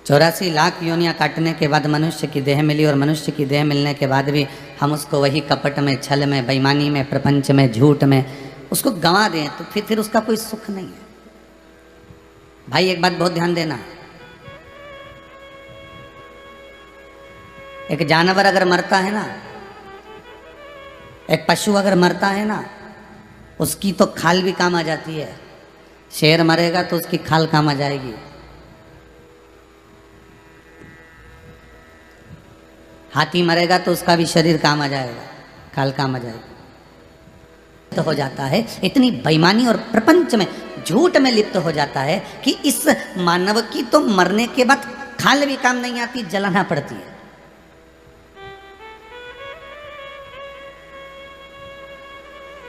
84 लाख योनियाँ काटने के बाद मनुष्य की देह मिली और मनुष्य की देह मिलने के बाद भी हम उसको वही कपट में, छल में, बेईमानी में, प्रपंच में, झूठ में उसको गंवा दें तो फिर उसका कोई सुख नहीं है। भाई एक बात बहुत ध्यान देना, एक जानवर अगर मरता है ना, एक पशु अगर मरता है ना, उसकी तो खाल भी काम आ जाती है। शेर मरेगा तो उसकी खाल काम आ जाएगी। हाथी मरेगा तो उसका भी शरीर काम आ जाएगा, खाल काम आ जाएगी। तो हो जाता है इतनी बेईमानी और प्रपंच में, झूठ में लिप्त हो जाता है कि इस मानव की तो मरने के बाद खाल भी काम नहीं आती, जलाना पड़ती है।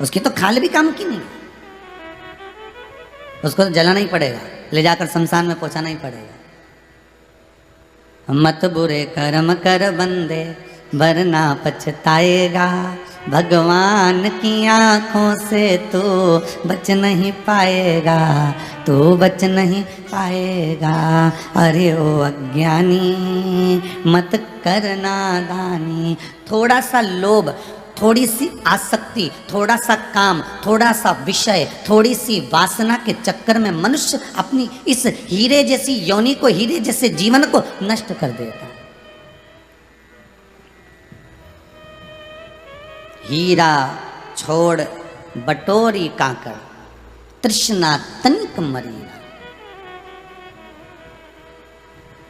उसकी तो खाल भी काम की नहीं, उसको तो जलाना ही पड़ेगा, ले जाकर शमशान में पहुंचाना ही पड़ेगा। मत बुरे कर्म कर बंदे वरना पछताएगा, भगवान की आंखों से तू बच नहीं पाएगा, तू बच नहीं पाएगा। अरे ओ अज्ञानी मत करना दानी। थोड़ा सा लोभ, थोड़ी सी आसक्ति, थोड़ा सा काम, थोड़ा सा विषय, थोड़ी सी वासना के चक्कर में मनुष्य अपनी इस हीरे जैसी योनि को, हीरे जैसे जीवन को नष्ट कर देता है। हीरा छोड़ बटोरी काकर, तृष्णा तनिक मरीना।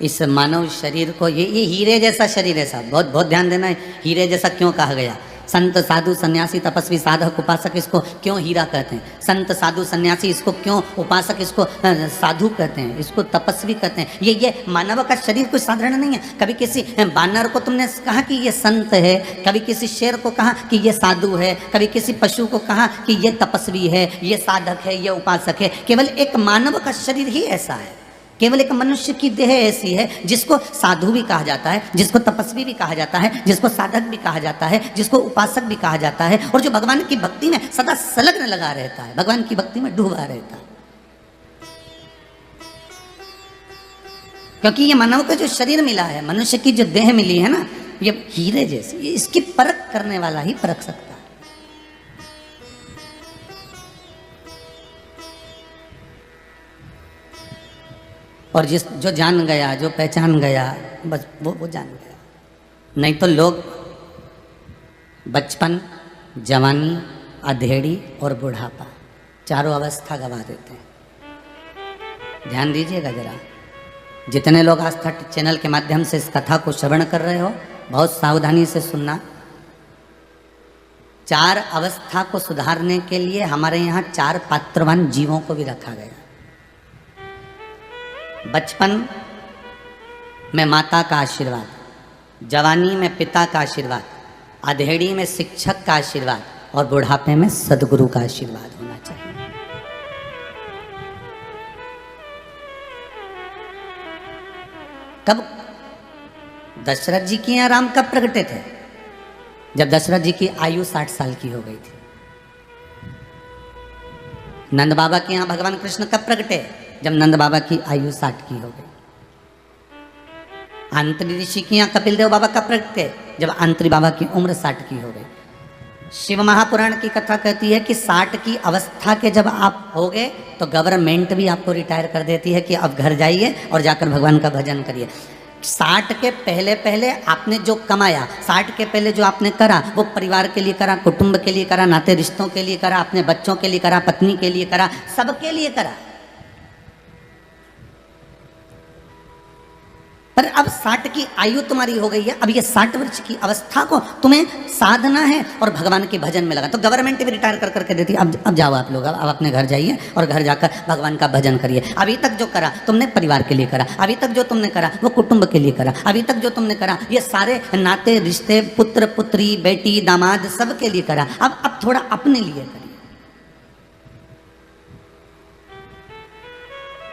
इस मानव शरीर को, ये हीरे जैसा शरीर है साहब, बहुत बहुत ध्यान देना है। हीरे जैसा क्यों कहा गया? संत साधु सन्यासी तपस्वी साधक उपासक इसको क्यों हीरा कहते हैं? संत साधु सन्यासी इसको क्यों, उपासक इसको साधु कहते हैं, इसको तपस्वी कहते हैं। ये मानव का शरीर कोई साधारण नहीं है। कभी किसी बानर को तुमने कहा कि ये संत है, कभी किसी शेर को कहा कि ये साधु है, कभी किसी पशु को कहा कि ये तपस्वी है, ये साधक है, ये उपासक है। केवल एक मानव का शरीर ही ऐसा है, केवल एक मनुष्य की देह ऐसी है जिसको साधु भी कहा जाता है, जिसको तपस्वी भी कहा जाता है, जिसको साधक भी कहा जाता है, जिसको उपासक भी कहा जाता है, और जो भगवान की भक्ति में सदा संलग्न लगा रहता है, भगवान की भक्ति में डूबा रहता है। क्योंकि ये मानव का जो शरीर मिला है, मनुष्य की जो देह मिली है ना, ये हीरे जैसी, इसकी परख करने वाला ही परख सकता है। और जो जान गया, जो पहचान गया, बस वो जान गया। नहीं तो लोग बचपन, जवानी, अधेड़ी और बुढ़ापा, चारों अवस्था गवा देते हैं। ध्यान दीजिएगा जरा, जितने लोग आस्था चैनल के माध्यम से इस कथा को श्रवण कर रहे हो, बहुत सावधानी से सुनना। 4 अवस्था को सुधारने के लिए हमारे यहाँ 4 पात्रवान जीवों को भी रखा गया। बचपन में माता का आशीर्वाद, जवानी में पिता का आशीर्वाद, अधेड़ी में शिक्षक का आशीर्वाद और बुढ़ापे में सदगुरु का आशीर्वाद होना चाहिए। कब दशरथ जी के यहाँ राम कब प्रगटे थे? जब दशरथ जी की आयु 60 साल की हो गई थी। नंद बाबा के यहाँ भगवान कृष्ण कब प्रगटे? जब नंद बाबा की आयु 60 की हो गई। आंतरी ऋषि के यहाँ कपिल देव बाबा कब प्रगटे? जब आंतरी बाबा की उम्र 60 की हो गई। शिव महापुराण की कथा कहती है कि 60 की अवस्था के जब आप हो गए तो गवर्नमेंट भी आपको रिटायर कर देती है कि अब घर जाइए और जाकर भगवान का भजन करिए। 60 के पहले पहले आपने जो कमाया, 60 के पहले जो आपने करा, वो परिवार के लिए करा, कुटुंब के लिए करा, नाते रिश्तों के लिए करा, अपने बच्चों के लिए करा, पत्नी के लिए करा, सबके लिए करा। पर अब 60 की आयु तुम्हारी हो गई है, अब ये 60 वर्ष की अवस्था को तुम्हें साधना है और भगवान के भजन में लगा। तो गवर्नमेंट भी रिटायर कर करके देती है, अब जाओ आप लोग, अब अपने घर जाइए और घर जाकर भगवान का भजन करिए। अभी तक जो करा तुमने परिवार के लिए करा, अभी तक जो तुमने करा वो कुटुंब के लिए करा, अभी तक जो तुमने करा ये सारे नाते रिश्ते, पुत्र पुत्री, बेटी दामाद, सबके लिए करा। अब थोड़ा अपने लिए करिए।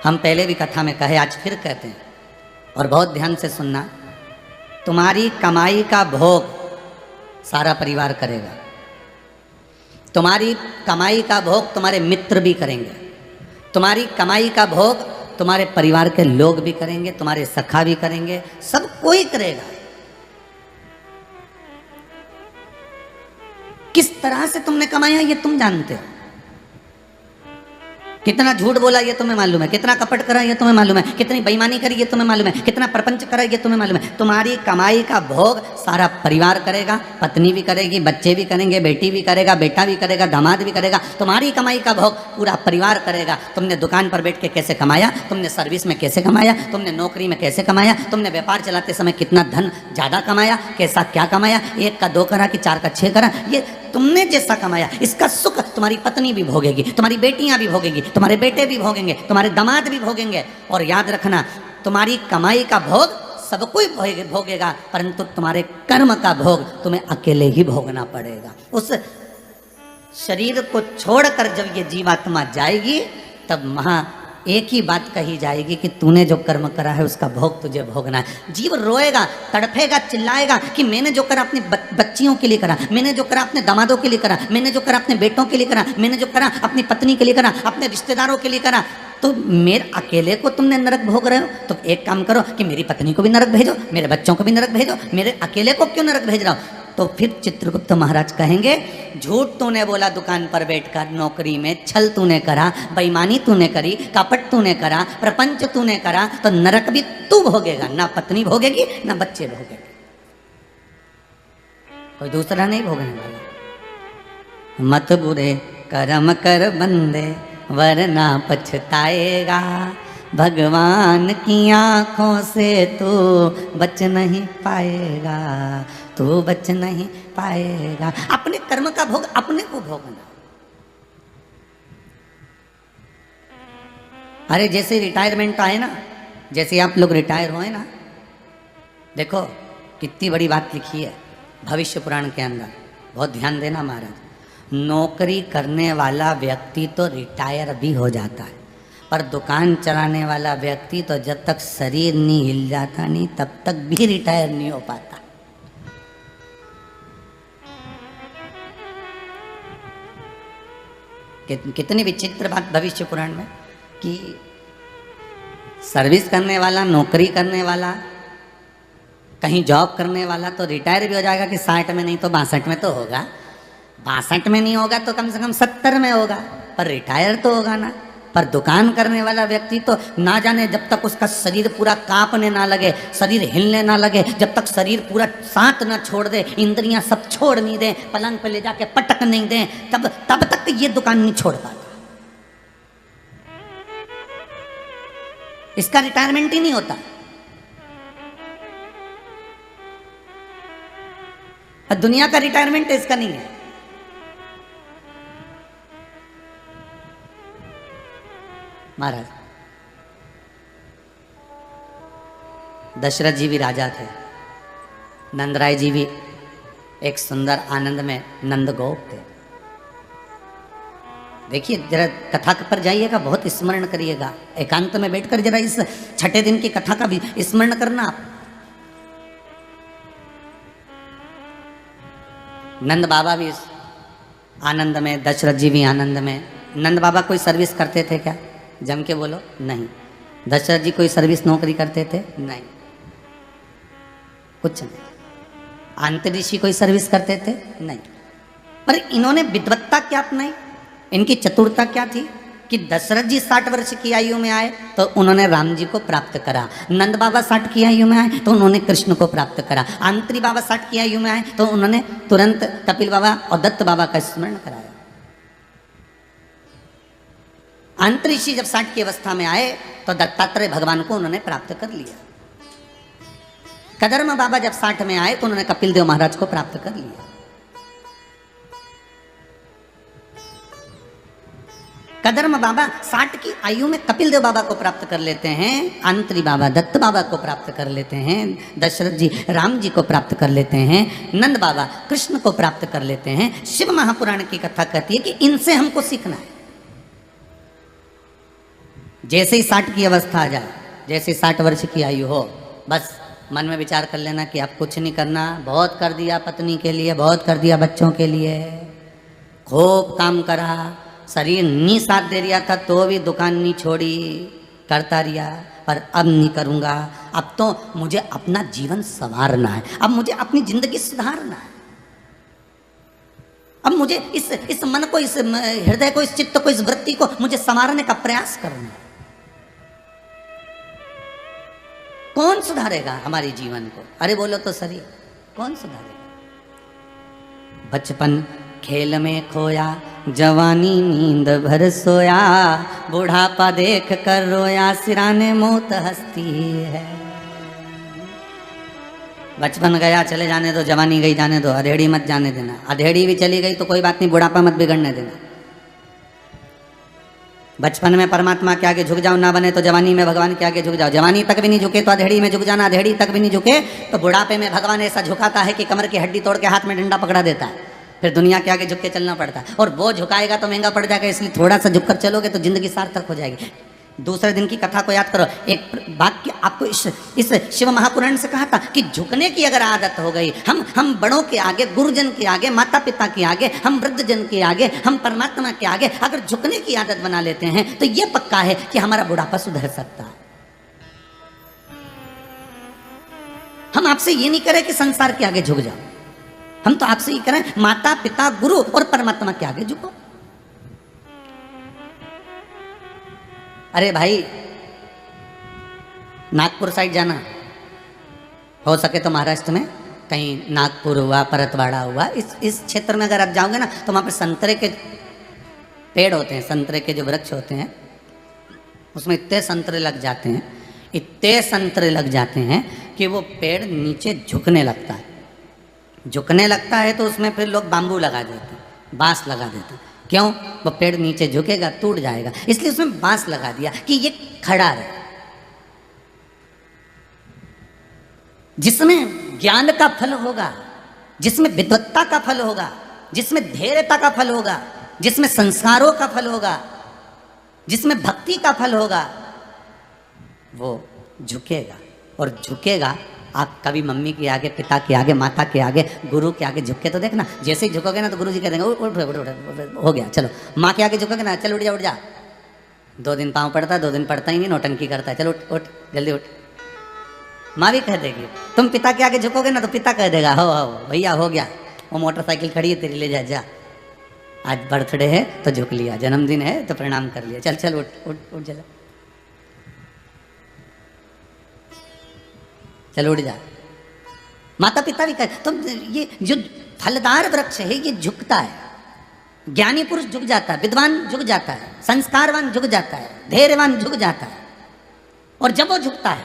हम पहले भी कथा में कहे, आज फिर कहते हैं और बहुत ध्यान से सुनना। तुम्हारी कमाई का भोग सारा परिवार करेगा, तुम्हारी कमाई का भोग तुम्हारे मित्र भी करेंगे, तुम्हारी कमाई का भोग तुम्हारे परिवार के लोग भी करेंगे, तुम्हारे सखा भी करेंगे, सब कोई करेगा। किस तरह से तुमने कमाया ये तुम जानते हो। कितना झूठ बोला ये तुम्हें मालूम है, कितना कपट करा ये तुम्हें मालूम है, कितनी बेईमानी करी ये तुम्हें मालूम है, कितना प्रपंच करा ये तुम्हें मालूम है। तुम्हारी कमाई का भोग सारा परिवार करेगा, पत्नी भी करेगी, बच्चे भी करेंगे, बेटी भी करेगा, बेटा भी करेगा, दामाद भी करेगा। तुम्हारी कमाई का भोग पूरा परिवार करेगा। तुमने दुकान पर बैठ के कैसे कमाया, तुमने सर्विस में कैसे कमाया, तुमने नौकरी में कैसे कमाया, तुमने व्यापार चलाते समय कितना धन ज़्यादा कमाया, कैसा क्या कमाया, 1 का 2 करा कि 4 का 6 करा, ये तुमने जैसा कमाया इसका सुख तुम्हारी पत्नी भी भोगेगी, तुम्हारी बेटियां भी भोगेगी, तुम्हारे बेटे भी भोगेंगे, तुम्हारे दामाद भी भोगेंगे। और याद रखना, तुम्हारी कमाई का भोग सब कोई भोगेगा, परंतु तुम्हारे कर्म का भोग तुम्हें अकेले ही भोगना पड़ेगा। उस शरीर को छोड़कर जब ये जीवात्मा जाएगी, तब वहां एक ही बात कही जाएगी कि तूने जो कर्म करा है उसका भोग तुझे भोगना है। जीव रोएगा, तड़फेगा, चिल्लाएगा कि मैंने जो करा अपनी बच्चियों के लिए करा, मैंने जो करा अपने दामादों के लिए करा, मैंने जो करा अपने बेटों के लिए करा, मैंने जो करा अपनी पत्नी के लिए करा, अपने रिश्तेदारों के लिए करा। तो मेरे अकेले को तुमने नरक भोग रहे हो, तो एक काम करो कि मेरी पत्नी को भी नरक भेजो, मेरे बच्चों को भी नरक भेजो, मेरे अकेले को क्यों नरक भेज रहा हो। तो फिर चित्रगुप्त महाराज कहेंगे, झूठ तूने बोला दुकान पर बैठकर, नौकरी में छल तूने करा, बेईमानी तूने करी, कपट तूने करा, प्रपंच तूने करा, तो नरक भी तू भोगेगा, ना पत्नी भोगेगी ना बच्चे भोगेंगे, कोई दूसरा नहीं भोगने वाला। मत बुरे कर्म कर बंदे वरना पछताएगा, भगवान की आंखों से तू बच नहीं पाएगा, तू बच नहीं पाएगा। अपने कर्म का भोग अपने को भोगना। अरे जैसे रिटायरमेंट आए ना, जैसे आप लोग रिटायर हुए ना, देखो कितनी बड़ी बात लिखी है भविष्य पुराण के अंदर, बहुत ध्यान देना महाराज। नौकरी करने वाला व्यक्ति तो रिटायर भी हो जाता है, पर दुकान चलाने वाला व्यक्ति तो जब तक शरीर नहीं हिल जाता नहीं तब तक भी रिटायर नहीं हो पाता। कितनी विचित्र बात भविष्य पुराण में कि सर्विस करने वाला, नौकरी करने वाला, कहीं जॉब करने वाला तो रिटायर भी हो जाएगा कि 60 में नहीं तो 62 में तो होगा, 62 में नहीं होगा तो कम से कम 70 में होगा, पर रिटायर तो होगा ना। पर दुकान करने वाला व्यक्ति तो ना जाने जब तक उसका शरीर पूरा कांपने ना लगे, शरीर हिलने ना लगे, जब तक शरीर पूरा साथ ना छोड़ दे, इंद्रियां सब छोड़ नहीं दे, पलंग पे ले जाके पटक नहीं दे, तब तक ये दुकान नहीं छोड़ पाता। इसका रिटायरमेंट ही नहीं होता। दुनिया का रिटायरमेंट इसका नहीं है। महाराज दशरथ जी भी राजा थे, नंदराय जी भी एक सुंदर आनंद में नंदगोप थे। देखिए जरा कथा पर जाइएगा, बहुत स्मरण करिएगा, एकांत में बैठकर जरा इस 6ठे दिन की कथा का भी स्मरण करना आप। नंद बाबा भी आनंद में, दशरथ जी भी आनंद में। नंद बाबा कोई सर्विस करते थे क्या? जम के बोलो, नहीं। दशरथ जी कोई सर्विस नौकरी करते थे? नहीं, कुछ नहीं। आंत ऋषि कोई सर्विस करते थे? नहीं। पर इन्होंने विद्वत्ता क्या अपनाई, इनकी चतुरता क्या थी कि दशरथ जी 60 वर्ष की आयु में आए तो उन्होंने राम जी को प्राप्त करा, नंद बाबा 60 की आयु में आए तो उन्होंने कृष्ण को प्राप्त करा, आंत्री बाबा 60 की आयु में आए तो उन्होंने तुरंत कपिल बाबा और दत्त बाबा का स्मरण कराया। अंत ऋषि जब 60 की अवस्था में आए तो दत्तात्रेय भगवान को उन्होंने प्राप्त कर लिया। कदर्म बाबा जब 60 में आए तो उन्होंने कपिल देव महाराज को प्राप्त कर लिया। कदर्म बाबा 60 की आयु में कपिल देव बाबा को प्राप्त कर लेते हैं, अंतरी बाबा दत्त बाबा को प्राप्त कर लेते हैं, दशरथ जी राम जी को प्राप्त कर लेते हैं, नंद बाबा कृष्ण को प्राप्त कर लेते हैं। शिव महापुराण की कथा कहती है कि इनसे हमको सीखना है। जैसे ही 60 की अवस्था आ जाए, जैसे 60 वर्ष की आयु हो, बस मन में विचार कर लेना कि अब कुछ नहीं करना, बहुत कर दिया पत्नी के लिए, बहुत कर दिया बच्चों के लिए, खूब काम करा, शरीर नहीं साथ दे रहा था तो भी दुकान नहीं छोड़ी, करता रिया, पर अब नहीं करूँगा। अब तो मुझे अपना जीवन संवारना है, अब मुझे अपनी जिंदगी सुधारना है। अब मुझे इस मन को, इस हृदय को, इस चित्त को, इस वृत्ति को मुझे संवारने का प्रयास करना है। कौन सुधारेगा हमारे जीवन को? अरे बोलो तो सही, कौन सुधारेगा? बचपन खेल में खोया, जवानी नींद भर सोया, बुढ़ापा देख कर रोया, सिराने मौत हंसती है। बचपन गया चले जाने दो, जवानी गई जाने दो, अधेड़ी मत जाने देना। अधेड़ी भी चली गई तो कोई बात नहीं, बुढ़ापा मत बिगड़ने देना। बचपन में परमात्मा के आगे झुक जाओ, ना बने तो जवानी में भगवान के आगे झुक जाओ। जवानी तक भी नहीं झुके तो अधेड़ी में झुक जाना, अधेड़ी तक भी नहीं झुके तो बुढ़ापे में भगवान ऐसा झुकाता है कि कमर की हड्डी तोड़ के हाथ में डंडा पकड़ा देता है। फिर दुनिया के आगे झुक के चलना पड़ता है, और वो झुकाएगा तो महंगा पड़ जाएगा, इसलिए थोड़ा सा झुककर चलोगे तो जिंदगी सार्थक हो जाएगी। दूसरे दिन की कथा को याद करो। एक वाक्य आपको इस शिव महापुराण से कहा था कि झुकने की अगर आदत हो गई, हम बड़ों के आगे, गुरुजन के आगे, माता पिता के आगे, हम वृद्धजन के आगे, हम परमात्मा के आगे अगर झुकने की आदत बना लेते हैं तो ये पक्का है कि हमारा बुढ़ापा सुधर सकता है। हम आपसे ये नहीं करें कि संसार के आगे झुक जाओ, हम तो आपसे ये करें माता पिता, गुरु और परमात्मा के आगे झुको। अरे भाई, नागपुर साइड जाना, हो सके तो महाराष्ट्र में कहीं नागपुर हुआ, परतवाड़ा हुआ, इस क्षेत्र में अगर आप जाओगे ना तो वहाँ पर संतरे के पेड़ होते हैं, संतरे के जो वृक्ष होते हैं उसमें इतने संतरे लग जाते हैं, इतने संतरे लग जाते हैं कि वो पेड़ नीचे झुकने लगता है। झुकने लगता है तो उसमें फिर लोग बाम्बू लगा देते हैं, बांस लगा देते हैं। क्यों? वो पेड़ नीचे झुकेगा, टूट जाएगा, इसलिए उसमें बांस लगा दिया कि ये खड़ा रहे। जिसमें ज्ञान का फल होगा, जिसमें विद्वत्ता का फल होगा, जिसमें धैर्यता का फल होगा, जिसमें संस्कारों का फल होगा, जिसमें भक्ति का फल होगा, वो झुकेगा। और झुकेगा, आप कभी मम्मी के आगे, पिता के आगे, माता के आगे, गुरु के आगे झुक के तो देखना। जैसे ही झुकोगे ना तो गुरु जी कह देंगे उठ उठ उठ उठ, हो गया चलो। माँ के आगे झुकोगे ना, चल उठ जा उठ जा। 2 दिन पाँव पड़ता है, 2 दिन पड़ता ही नहीं, नौटंकी करता है, चलो उठ उठ जल्दी उठ। माँ भी कह देगी। तुम पिता के आगे झुकोगे ना तो पिता कह देगा हो भैया हो गया, वो मोटरसाइकिल खड़ी है तेरी, ले जा जा। आज बर्थडे है तो झुक लिया, जन्मदिन है तो प्रणाम कर लिया, चल चल उठ उठ उठ चलो चल उठ जा। माता पिता भी कहते। तो ये जो फलदार वृक्ष है ये झुकता है, ज्ञानी पुरुष झुक जाता है, विद्वान झुक जाता है, संस्कारवान झुक जाता है, धैर्यवान झुक जाता है। और जब वो झुकता है,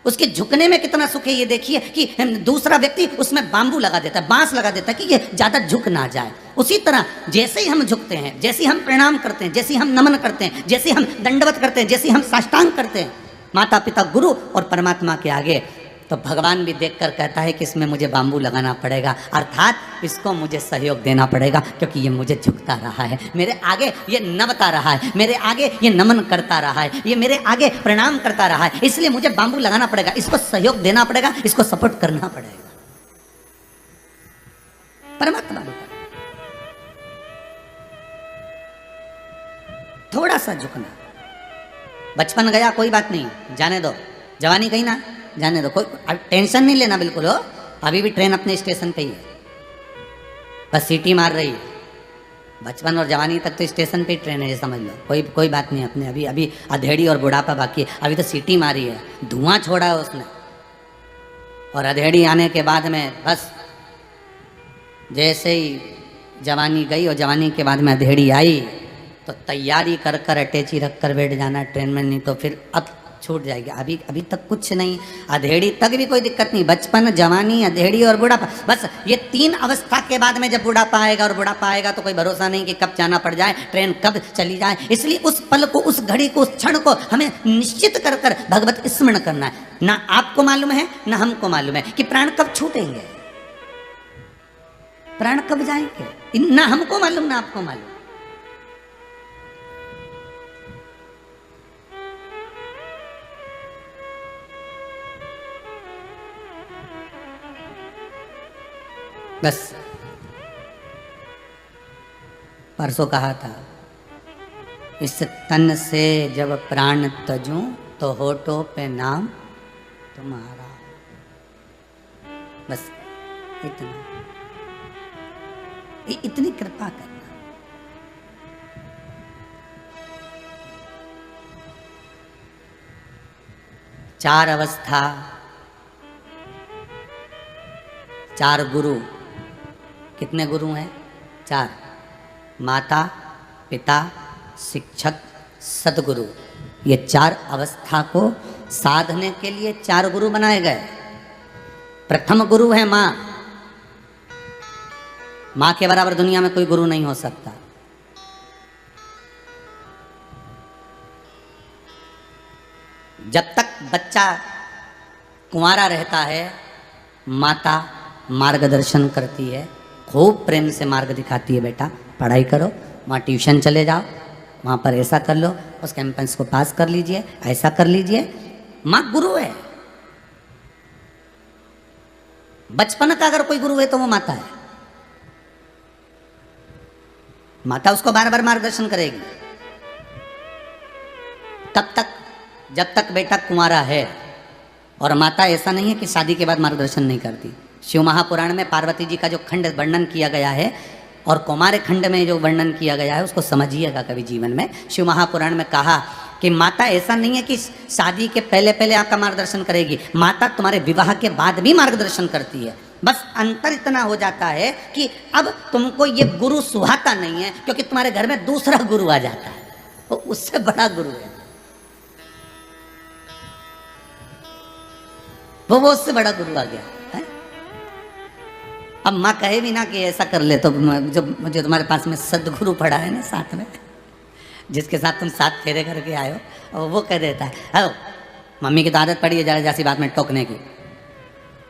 उसके झुकने में कितना सुख है ये देखिए कि दूसरा व्यक्ति उसमें बांबू लगा देता है, बांस लगा देता है कि ये ज्यादा झुक ना जाए। उसी तरह जैसे ही हम झुकते हैं, जैसे ही हम प्रणाम करते हैं, जैसे ही हम नमन करते हैं, जैसे हम दंडवत करते हैं, जैसे ही हम साष्टांग करते हैं माता पिता, गुरु और परमात्मा के आगे, तो भगवान भी देखकर कहता है कि इसमें मुझे बांबू लगाना पड़ेगा, अर्थात इसको मुझे सहयोग देना पड़ेगा, क्योंकि ये मुझे झुकता रहा है, मेरे आगे ये नमता रहा है, मेरे आगे ये नमन करता रहा है, ये मेरे आगे प्रणाम करता रहा है, इसलिए मुझे बांबू लगाना पड़ेगा, इसको सहयोग देना पड़ेगा, इसको सपोर्ट करना पड़ेगा। परमात्मा थोड़ा सा झुकना। बचपन गया कोई बात नहीं, जाने दो। जवानी गई ना, जाने दो, कोई टेंशन नहीं लेना बिल्कुल हो। अभी भी ट्रेन अपने स्टेशन पे ही है, बस सीटी मार रही है। बचपन और जवानी तक तो स्टेशन पे ही ट्रेन है, ये समझ लो, कोई बात नहीं। अपने अभी अधेड़ी और बुढ़ापा बाकी है, अभी तो सीटी मारी है, धुआं छोड़ा है उसने। और अधेड़ी आने के बाद में बस जैसे ही जवानी गई और जवानी के बाद में अधेड़ी आई तो तैयारी कर कर अटैची रख कर बैठ जाना ट्रेन में, नहीं तो फिर अब छूट जाएगी। अभी तक कुछ नहीं, अधेड़ी तक भी कोई दिक्कत नहीं। बचपन, जवानी, अधेड़ी और बुढ़ापा, बस ये 3 अवस्था के बाद में जब बुढ़ापा आएगा, और बुढ़ापा आएगा तो कोई भरोसा नहीं कि कब जाना पड़ जाए, ट्रेन कब चली जाए। इसलिए उस पल को, उस घड़ी को, उस क्षण को हमें निश्चित कर कर भगवत स्मरण करना है। ना आपको मालूम है ना हमको मालूम है कि प्राण कब छूटेंगे, प्राण कब जाएंगे, ना हमको मालूम ना आपको मालूम। बस परसों कहा था इस तन से जब प्राण तजूं तो होठों पे नाम तुम्हारा। बस इतना, इतनी कृपा करना। चार अवस्था, चार गुरु। कितने गुरु हैं? चार। माता, पिता, शिक्षक, सदगुरु। ये चार अवस्था को साधने के लिए चार गुरु बनाए गए। प्रथम गुरु है माँ। माँ के बराबर दुनिया में कोई गुरु नहीं हो सकता। जब तक बच्चा कुंवारा रहता है, माता मार्गदर्शन करती है, खूब प्रेम से मार्ग दिखाती है। बेटा पढ़ाई करो, वहाँ ट्यूशन चले जाओ, वहाँ पर ऐसा कर लो, उस कैंपस को पास कर लीजिए, ऐसा कर लीजिए। माँ गुरु है। बचपन का अगर कोई गुरु है तो वो माता है। माता उसको बार बार मार्गदर्शन करेगी। तब तक जब तक बेटा कुंवारा है। और माता ऐसा नहीं है कि शादी के बाद मार्गदर्शन नहीं करती। शिव महापुराण में पार्वती जी का जो खंड वर्णन किया गया है और कौमार खंड में जो वर्णन किया गया है उसको समझिएगा कभी जीवन में। शिव महापुराण में कहा कि माता ऐसा नहीं है कि शादी के पहले पहले आपका मार्गदर्शन करेगी। माता तुम्हारे विवाह के बाद भी मार्गदर्शन करती है। बस अंतर इतना हो जाता है कि अब तुमको ये गुरु सुहाता नहीं है, क्योंकि तुम्हारे घर में दूसरा गुरु आ जाता है, वो उससे बड़ा गुरु है। वो उससे बड़ा गुरु आ गया है। अब माँ कहे भी ना कि ऐसा कर ले, तो जो मुझे तुम्हारे पास में सदगुरु पड़ा है ना साथ में, जिसके साथ तुम साथ फेरे करके आए हो, और वो कह देता है मम्मी की तो आदत पड़ी है जरा जैसी बात में टोकने की।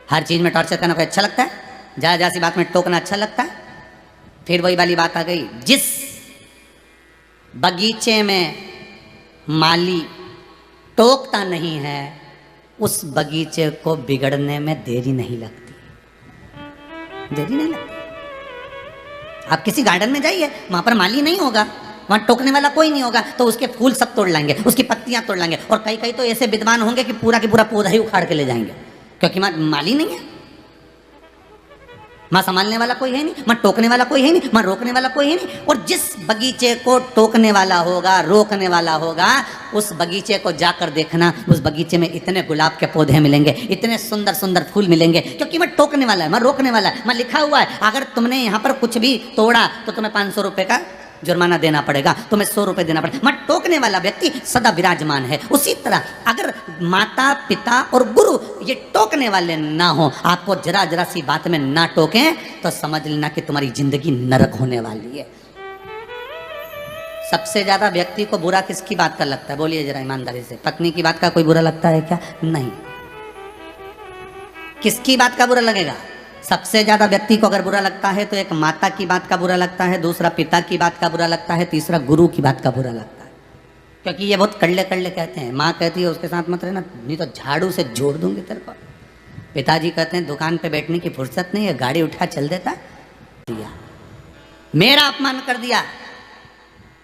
हर चीज़ में टॉर्चर करना कोई अच्छा लगता है? जरा जैसी बात में टोकना अच्छा लगता है? फिर वही वाली बात आ गई, जिस बगीचे में माली टोकता नहीं है उस बगीचे को बिगड़ने में देरी नहीं लगती। देरी नहीं लगती। आप किसी गार्डन में जाइए, वहां पर माली नहीं होगा, वहां टोकने वाला कोई नहीं होगा, तो उसके फूल सब तोड़ लाएंगे, उसकी पत्तियां तोड़ लाएंगे, और कई कई तो ऐसे विद्वान होंगे कि पूरा की पूरा पौधा ही उखाड़ के ले जाएंगे, क्योंकि माली नहीं है। माँ संभालने वाला कोई है नहीं, माँ टोकने वाला कोई है नहीं, माँ रोकने वाला कोई है नहीं। और जिस बगीचे को टोकने वाला होगा, रोकने वाला होगा, उस बगीचे को जाकर देखना, उस बगीचे में इतने गुलाब के पौधे मिलेंगे, इतने सुंदर सुंदर फूल मिलेंगे, क्योंकि मैं टोकने वाला है, मैं रोकने वाला है। मैं लिखा हुआ है, अगर तुमने यहाँ पर कुछ भी तोड़ा तो तुम्हें 500 रुपये का जुर्माना देना पड़ेगा, तुम्हें 100 रुपये देना पड़ेगा। मैं टोकने वाला व्यक्ति सदा विराजमान है। उसी तरह अगर माता पिता और गुरु ये टोकने वाले ना हो, आपको जरा जरा सी बात में ना टोकें, तो समझ लेना कि तुम्हारी जिंदगी नरक होने वाली है। सबसे ज्यादा व्यक्ति को बुरा किसकी बात का लगता है? बोलिए जरा ईमानदारी से। पत्नी की बात का कोई बुरा लगता है क्या? नहीं। किसकी बात का बुरा लगेगा? सबसे ज्यादा व्यक्ति को अगर बुरा लगता है तो एक माता की बात का बुरा लगता है, दूसरा पिता की बात का बुरा लगता है, तीसरा गुरु की बात का बुरा लगता है। क्योंकि ये बहुत कड़ले कड़ले कहते हैं। माँ कहती है उसके साथ मत रहना, नहीं तो झाड़ू से जोड़ दूंगी तेरे को। पिताजी कहते हैं दुकान पे बैठने की फुर्सत नहीं है, गाड़ी उठा चल देता दिया, मेरा अपमान कर दिया।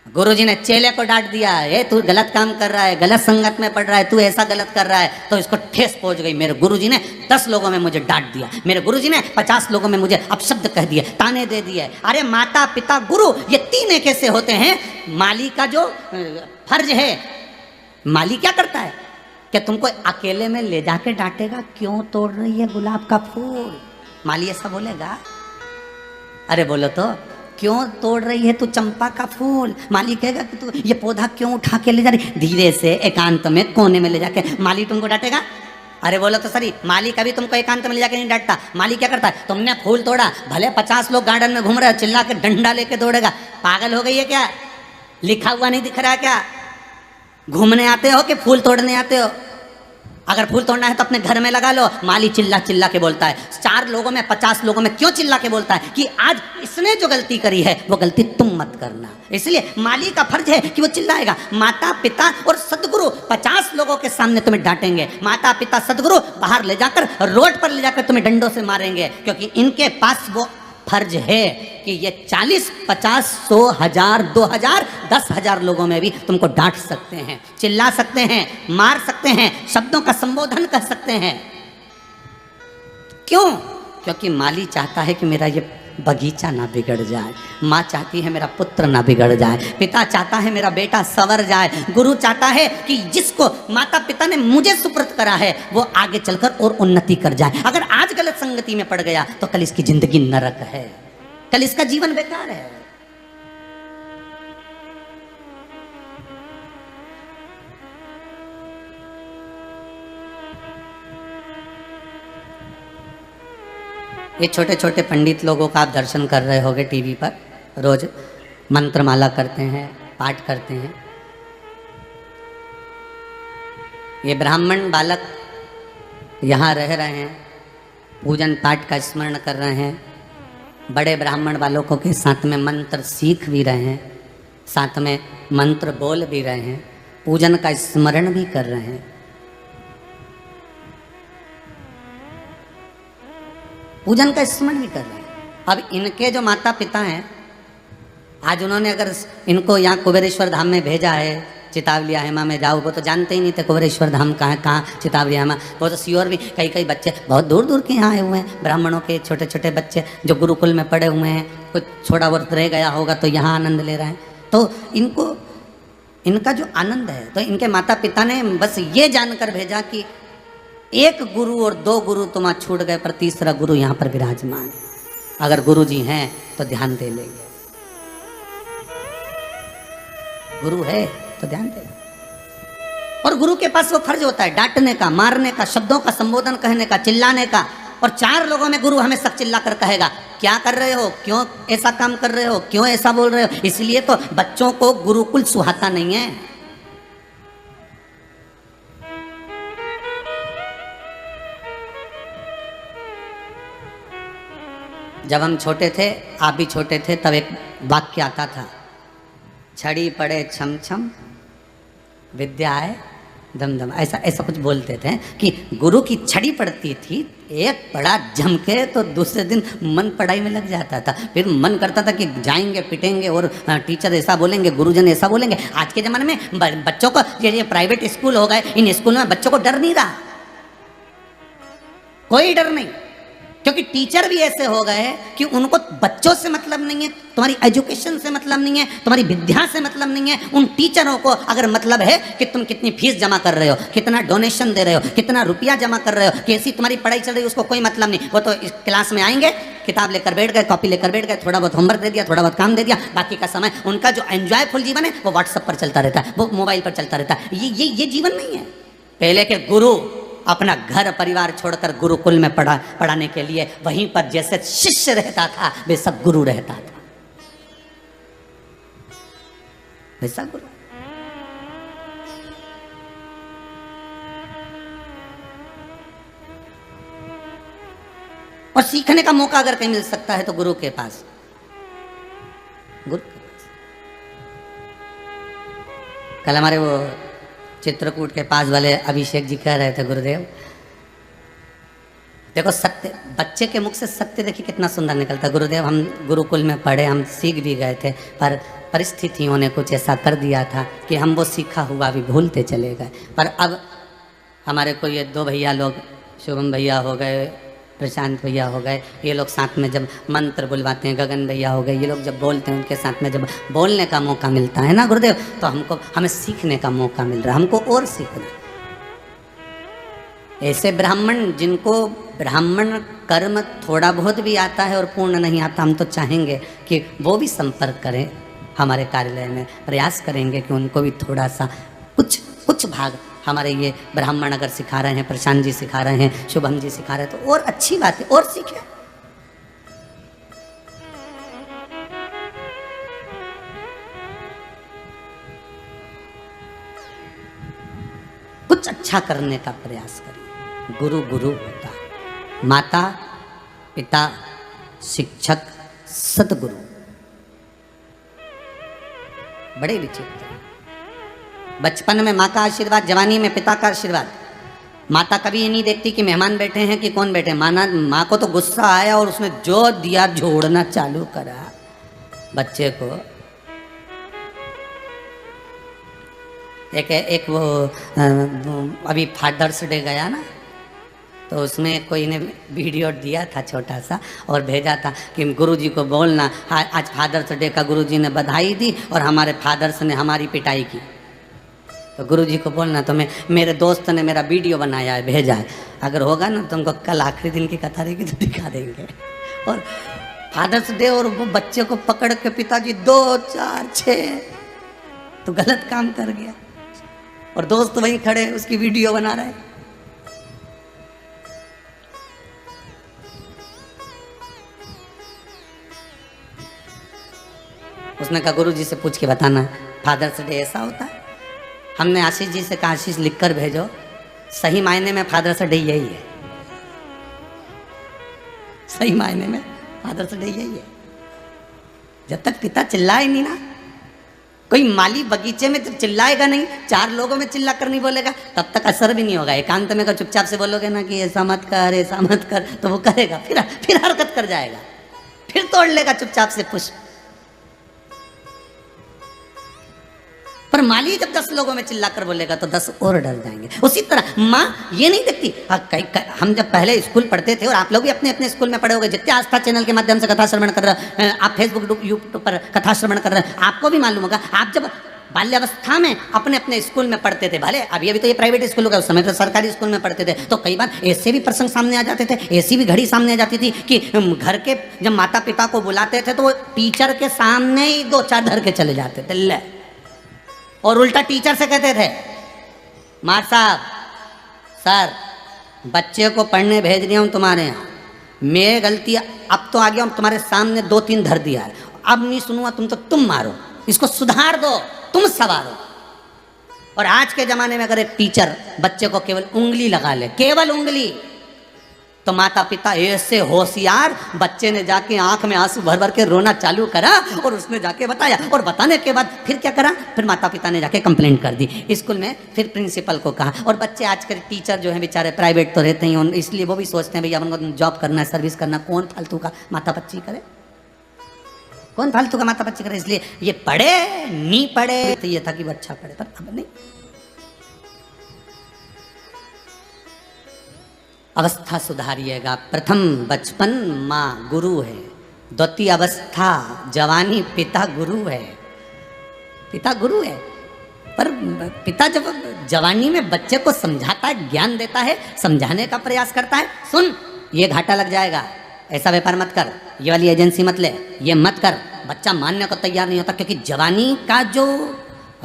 गुरुजी ने चेले को डांट दिया, ये तू गलत काम कर रहा है, गलत संगत में पड़ रहा है, तू ऐसा गलत कर रहा है, तो इसको ठेस पहुंच गई। मेरे गुरुजी ने 10 लोगों में मुझे डांट दिया, मेरे गुरुजी ने 50 लोगों में मुझे अपशब्द कह दिए, ताने दे दिए। अरे माता पिता गुरु ये 3 एक ऐसे होते हैं। माली का जो फर्ज है, माली क्या करता है कि तुमको अकेले में ले जाके डांटेगा, क्यों तोड़ रही है गुलाब का फूल? माली ऐसा बोलेगा? अरे बोलो तो, क्यों तोड़ रही है तू चंपा का फूल? माली कहेगा कि तू ये पौधा क्यों उठा के ले जा रही? धीरे से एकांत में कोने में ले जाके माली तुमको डांटेगा? अरे बोलो तो सही, माली कभी तुमको एकांत में ले जाके नहीं डांटता। माली क्या करता है? तुमने फूल तोड़ा, भले 50 लोग गार्डन में घूम रहे हैं, चिल्ला के डंडा लेके दौड़ेगा। पागल हो गई है क्या? लिखा हुआ नहीं दिख रहा क्या? घूमने आते हो कि फूल तोड़ने आते हो? अगर फूल तोड़ना है तो अपने घर में लगा लो। माली चिल्ला चिल्ला के बोलता है। 4 लोगों में 50 लोगों में क्यों चिल्ला के बोलता है? कि आज इसने जो गलती करी है वो गलती तुम मत करना। इसलिए माली का फर्ज है कि वो चिल्लाएगा। माता पिता और सदगुरु 50 लोगों के सामने तुम्हें डांटेंगे। माता पिता सदगुरु बाहर ले जाकर, रोड पर ले जाकर तुम्हें डंडों से मारेंगे, क्योंकि इनके पास वो फर्ज है कि ये 40, 50, 100, 1000, 2000, 10,000 लोगों में भी तुमको डांट सकते हैं, चिल्ला सकते हैं, मार सकते हैं, शब्दों का संबोधन कर सकते हैं। क्यों? क्योंकि माली चाहता है कि मेरा ये बगीचा ना बिगड़ जाए, माँ चाहती है मेरा पुत्र ना बिगड़ जाए, पिता चाहता है मेरा बेटा संवर जाए, गुरु चाहता है कि जिसको माता पिता ने मुझे सुपुर्द करा है वो आगे चलकर और उन्नति कर जाए। अगर आज गलत संगति में पड़ गया तो कल इसकी जिंदगी नरक है, कल इसका जीवन बेकार है। ये छोटे छोटे पंडित लोगों का आप दर्शन कर रहे होगे टीवी पर, रोज मंत्रमाला करते हैं, पाठ करते हैं। ये ब्राह्मण बालक यहाँ रह रहे हैं, पूजन पाठ का स्मरण कर रहे हैं, बड़े ब्राह्मण बालकों के साथ में मंत्र सीख भी रहे हैं, साथ में मंत्र बोल भी रहे हैं, पूजन का स्मरण भी कर रहे हैं। पूजन का स्मरण भी कर रहे हैं। अब इनके जो माता पिता हैं, आज उन्होंने अगर इनको यहाँ कुबेरेश्वर धाम में भेजा है, चितावली हेमा में जाओ, वो तो जानते ही नहीं थे कुबेरेश्वर धाम कहाँ चितावली हेमा, वो तो श्योर भी कई बच्चे बहुत दूर दूर के यहाँ आए हुए हैं, ब्राह्मणों के छोटे छोटे बच्चे जो गुरुकुल में पढ़े हुए हैं, कुछ छोड़ा बहुत रह गया होगा तो यहाँ आनंद ले रहे हैं। तो इनको इनका जो आनंद है, तो इनके माता पिता ने बस ये जानकर भेजा कि एक गुरु और 2 गुरु तुम्हारा छूट गए, पर तीसरा गुरु यहाँ पर विराजमान है, अगर गुरु जी हैं तो ध्यान दे लेंगे, गुरु है तो ध्यान दे। और गुरु के पास वो फर्ज होता है डांटने का, मारने का, शब्दों का संबोधन कहने का, चिल्लाने का। और 4 लोगों में गुरु हमें सब चिल्ला कर कहेगा क्या कर रहे हो, क्यों ऐसा काम कर रहे हो, क्यों ऐसा बोल रहे हो। इसलिए तो बच्चों को गुरुकुल सुहाता नहीं है। जब हम छोटे थे, आप भी छोटे थे, तब एक वाक्य आता था, छड़ी पड़े छम छम विद्या आए दम दम, ऐसा ऐसा कुछ बोलते थे कि गुरु की छड़ी पड़ती थी, एक पड़ा झमके तो दूसरे दिन मन पढ़ाई में लग जाता था, फिर मन करता था कि जाएंगे पिटेंगे और टीचर ऐसा बोलेंगे, गुरुजन ऐसा बोलेंगे। आज के ज़माने में बच्चों को ये प्राइवेट स्कूल हो गए, इन स्कूल में बच्चों को डर नहीं रहा, कोई डर नहीं, क्योंकि टीचर भी ऐसे हो गए कि उनको बच्चों से मतलब नहीं है, तुम्हारी एजुकेशन से मतलब नहीं है, तुम्हारी विद्या से मतलब नहीं है। उन टीचरों को अगर मतलब है कि तुम कितनी फीस जमा कर रहे हो, कितना डोनेशन दे रहे हो, कितना रुपया जमा कर रहे हो, कैसी तुम्हारी पढ़ाई चल रही है, उसको कोई मतलब नहीं। वो तो इस क्लास में आएंगे, किताब लेकर बैठ गए, कॉपी लेकर बैठ गए, थोड़ा बहुत होमवर्क दे दिया, थोड़ा बहुत काम दे दिया, बाकी का समय उनका जो एंजॉयफुल जीवन है वो व्हाट्सएप पर चलता रहता है, वो मोबाइल पर चलता रहता है। ये जीवन नहीं है। पहले के गुरु अपना घर परिवार छोड़कर गुरुकुल में पढ़ाने के लिए वहीं पर जैसे शिष्य रहता था वैसा गुरु रहता था, वैसा गुरु। और सीखने का मौका अगर कहीं मिल सकता है तो गुरु के पास, गुरु के पास। कल हमारे वो चित्रकूट के पास वाले अभिषेक जी कह रहे थे, गुरुदेव देखो सत्य, बच्चे के मुख से सत्य देखिए कितना सुंदर निकलता है। गुरुदेव हम गुरुकुल में पढ़े, हम सीख भी गए थे, पर परिस्थितियों ने कुछ ऐसा कर दिया था कि हम वो सीखा हुआ भी भूलते चले गए। पर अब हमारे को ये 2 भैया लोग, शुभम भैया हो गए, प्रशांत भैया हो गए, ये लोग साथ में जब मंत्र बुलवाते हैं, गगन भैया हो गए, ये लोग जब बोलते हैं, उनके साथ में जब बोलने का मौका मिलता है ना गुरुदेव, तो हमें सीखने का मौका मिल रहा है, हमको और सीखना। ऐसे ब्राह्मण जिनको ब्राह्मण कर्म थोड़ा बहुत भी आता है और पूर्ण नहीं आता, हम तो चाहेंगे कि वो भी संपर्क करें हमारे कार्यालय में, प्रयास करेंगे कि उनको भी थोड़ा सा कुछ भाग हमारे ये ब्राह्मण अगर सिखा रहे हैं, प्रशांत जी सिखा रहे हैं, शुभम जी सिखा रहे हैं, तो और अच्छी बात है, और सीखें। कुछ अच्छा करने का प्रयास करें। गुरु गुरु होता है, माता पिता शिक्षक सदगुरु, बड़े विचित्र। बचपन में माँ का आशीर्वाद, जवानी में पिता का आशीर्वाद, माता कभी ये नहीं देखती कि मेहमान बैठे हैं कि कौन बैठे। माँ को तो गुस्सा आया और उसने जो दिया झोड़ना चालू करा बच्चे को। एक वो अभी फादर्स डे गया ना, तो उसमें कोई ने वीडियो दिया था छोटा सा और भेजा था कि गुरुजी को बोलना आज फादर्स डे का, गुरुजी ने बधाई दी और हमारे फादर्स ने हमारी पिटाई की, तो गुरुजी को बोलना। तो मेरे दोस्त ने मेरा वीडियो बनाया है, भेजा है, अगर होगा ना तुमको कल आखिरी दिन की कथा रहेगी तो दिखा देंगे। और फादर्स डे और वो बच्चे को पकड़ के पिताजी 2 4 6, तो गलत काम कर गया और दोस्त वहीं खड़े उसकी वीडियो बना रहे। उसने कहा गुरुजी से पूछ के बताना फादर्स डे ऐसा होता है। हमने आशीष जी से कहा आशीष लिख कर भेजो, सही मायने में फादर्स डे यही है, सही मायने में फादर्स डे यही है। जब तक पिता चिल्लाए नहीं ना, कोई माली बगीचे में जब चिल्लाएगा नहीं, 4 लोगों में चिल्ला कर नहीं बोलेगा, तब तक असर भी नहीं होगा। एकांत में अगर चुपचाप से बोलोगे ना कि ऐसा मत कर ऐसा मत कर, तो वो करेगा, फिर हरकत कर जाएगा, फिर तोड़ लेगा चुपचाप से पुष्प। पर माली जब 10 लोगों में चिल्ला कर बोलेगा तो 10 और डर जाएंगे। उसी तरह माँ ये नहीं देखती। हम जब पहले स्कूल पढ़ते थे, और आप लोग भी अपने अपने स्कूल में पढ़े होंगे, जितने आस्था चैनल के माध्यम से कथा श्रवण कर रहे हैं, आप फेसबुक यूट्यूब पर कथा श्रवण कर रहे हैं, आपको भी मालूम होगा आप जब बाल्यावस्था में अपने अपने स्कूल में पढ़ते थे, भले अभी तो ये प्राइवेट स्कूल होगा, उस समय तो सरकारी स्कूल में पढ़ते थे, तो कई बार ऐसे भी प्रसंग सामने आ जाते थे, ऐसी भी घड़ी सामने आ जाती थी कि घर के जब माता पिता को बुलाते थे तो वो टीचर के सामने ही 2 4 धर के चले जाते थे, ले, और उल्टा टीचर से कहते थे मार साहब सर बच्चे को पढ़ने भेज दिया हूँ तुम्हारे यहाँ, मेरी गलती अब तो आ गया हूँ, तुम्हारे सामने 2 3 धर दिया है, अब नहीं सुनूंगा तुम मारो, इसको सुधार दो, तुम सवारो। और आज के ज़माने में अगर एक टीचर बच्चे को केवल उंगली लगा ले, केवल उंगली, तो माता पिता ऐसे होशियार, बच्चे ने जाके आंख में आंसू भर भर के रोना चालू करा और उसने जाके बताया, और बताने के बाद फिर क्या करा, फिर माता पिता ने जाके कंप्लेंट कर दी स्कूल में, फिर प्रिंसिपल को कहा। और बच्चे आजकल टीचर जो हैं बेचारे प्राइवेट तो रहते ही, इसलिए वो भी सोचते हैं भैया उनको जॉब करना है, सर्विस करना, कौन फालतू का माता बच्ची करे, कौन फालतू का माता बच्ची करे। इसलिए ये पढ़े नहीं पढ़े तो ये था कि वो अच्छा पढ़े, पर अब नहीं। अवस्था सुधारिएगा। प्रथम बचपन माँ गुरु है, द्वितीय अवस्था जवानी पिता गुरु है, पिता गुरु है। पर पिता जब जवानी में बच्चे को समझाता है, ज्ञान देता है, समझाने का प्रयास करता है, सुन ये घाटा लग जाएगा, ऐसा व्यापार मत कर, ये वाली एजेंसी मत ले, ये मत कर, बच्चा मानने को तैयार नहीं होता, क्योंकि जवानी का जो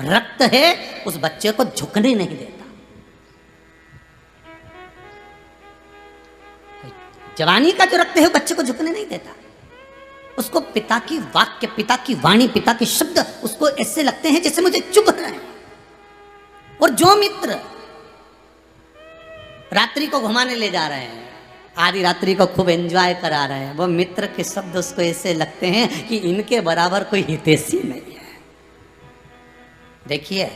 रक्त है उस बच्चे को झुकने नहीं देता। जवानी का जो रक्त है बच्चे को झुकने नहीं देता, उसको पिता की वाक्य, पिता की वाणी, पिता के शब्द उसको ऐसे लगते हैं जैसे मुझे चुभ रहे हैं। और जो मित्र रात्रि को घुमाने ले जा रहे हैं, आधी रात्रि को खूब एंजॉय करा रहे हैं, वो मित्र के शब्द उसको ऐसे लगते हैं कि इनके बराबर कोई हितैषी नहीं है। देखिए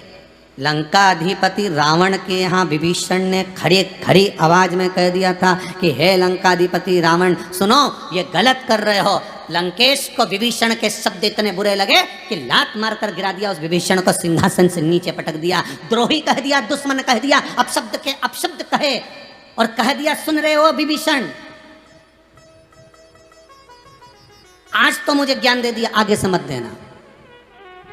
लंका अधिपति रावण के यहाँ विभीषण ने खड़ी खड़ी आवाज में कह दिया था कि हे लंकाधिपति रावण, सुनो ये गलत कर रहे हो। लंकेश को विभीषण के शब्द इतने बुरे लगे कि लात मारकर गिरा दिया, उस विभीषण को सिंहासन से नीचे पटक दिया, द्रोही कह दिया, दुश्मन कह दिया, अपशब्द के अपशब्द कहे और कह दिया सुन रहे हो विभीषण, आज तो मुझे ज्ञान दे दिया, आगे से मत देना।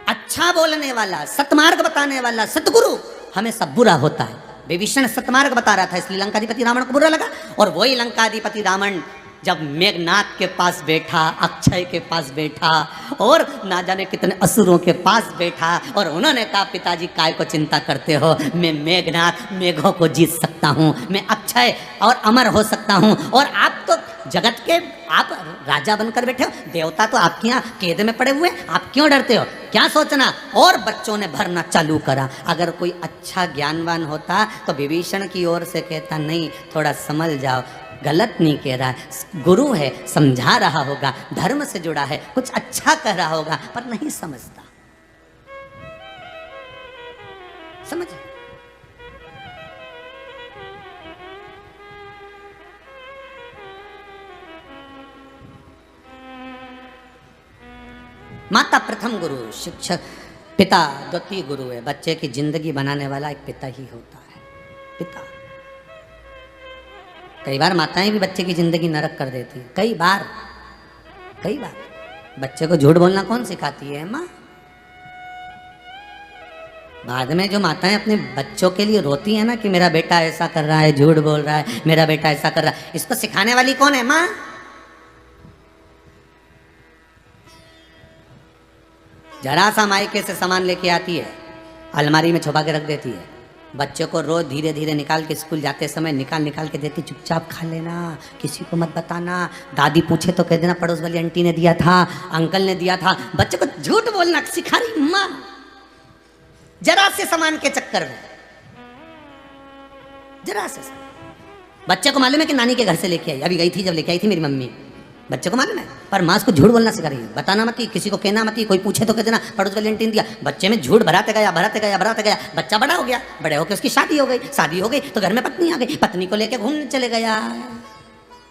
अच्छा बोलने वाला, सतमार्ग बताने वाला सतगुरु हमेशा बुरा होता है। विभीषण सतमार्ग बता रहा था, इसलिए लंकाधिपति रावण को बुरा लगा। और वही लंकाधिपति रावण जब मेघनाथ के पास बैठा, अक्षय के पास बैठा और ना जाने कितने असुरों के पास बैठा, और उन्होंने कहा पिताजी काय को चिंता करते हो, मैं मेघनाथ मेघों को जीत सकता हूँ, मैं अक्षय और अमर हो सकता हूँ, और आप तो जगत के आप राजा बनकर बैठे हो, देवता तो आपके यहाँ कैद में पड़े हुए, आप क्यों डरते हो, क्या सोचना। और बच्चों ने भरना चालू करा। अगर कोई अच्छा ज्ञानवान होता तो विभीषण की ओर से कहता नहीं थोड़ा समझ जाओ, गलत नहीं कह रहा है, गुरु है, समझा रहा होगा, धर्म से जुड़ा है, कुछ अच्छा कह रहा होगा, पर नहीं समझता। समझ माता प्रथम गुरु, शिक्षक, पिता द्वितीय गुरु है। बच्चे की जिंदगी बनाने वाला एक पिता ही होता है, पिता। कई बार माताएं भी बच्चे की जिंदगी नरक कर देती है, कई बार। बच्चे को झूठ बोलना कौन सिखाती है? माँ। बाद में जो माताएं अपने बच्चों के लिए रोती है ना कि मेरा बेटा ऐसा कर रहा है, झूठ बोल रहा है, मेरा बेटा ऐसा कर रहा है, इसको सिखाने वाली कौन है? माँ। जरा सा मायके से सामान लेके आती है, अलमारी में छुपा के रख देती है। बच्चे को रोज धीरे धीरे निकाल के स्कूल जाते समय निकाल के देती, चुपचाप खा लेना, किसी को मत बताना। दादी पूछे तो कह देना पड़ोस वाली आंटी ने दिया था, अंकल ने दिया था। बच्चे को झूठ बोलना सिखा रही माँ, जरा से सामान के चक्कर में। जरा से बच्चे को मालूम है कि नानी के घर से लेके आई, अभी गई थी जब लेके आई थी मेरी मम्मी, बच्चे को मालूम है, पर माँ उसको झूठ बोलना सिखा रही है। बताना मत, किसी को कहना मत, कोई पूछे तो कह देना पड़ोस वाली आंटी ने दिया। बच्चे में झूठ भराते गया। बच्चा बड़ा हो गया, बड़े होकर उसकी शादी हो गई तो घर में पत्नी आ गई। पत्नी को लेके घूमने चले गया।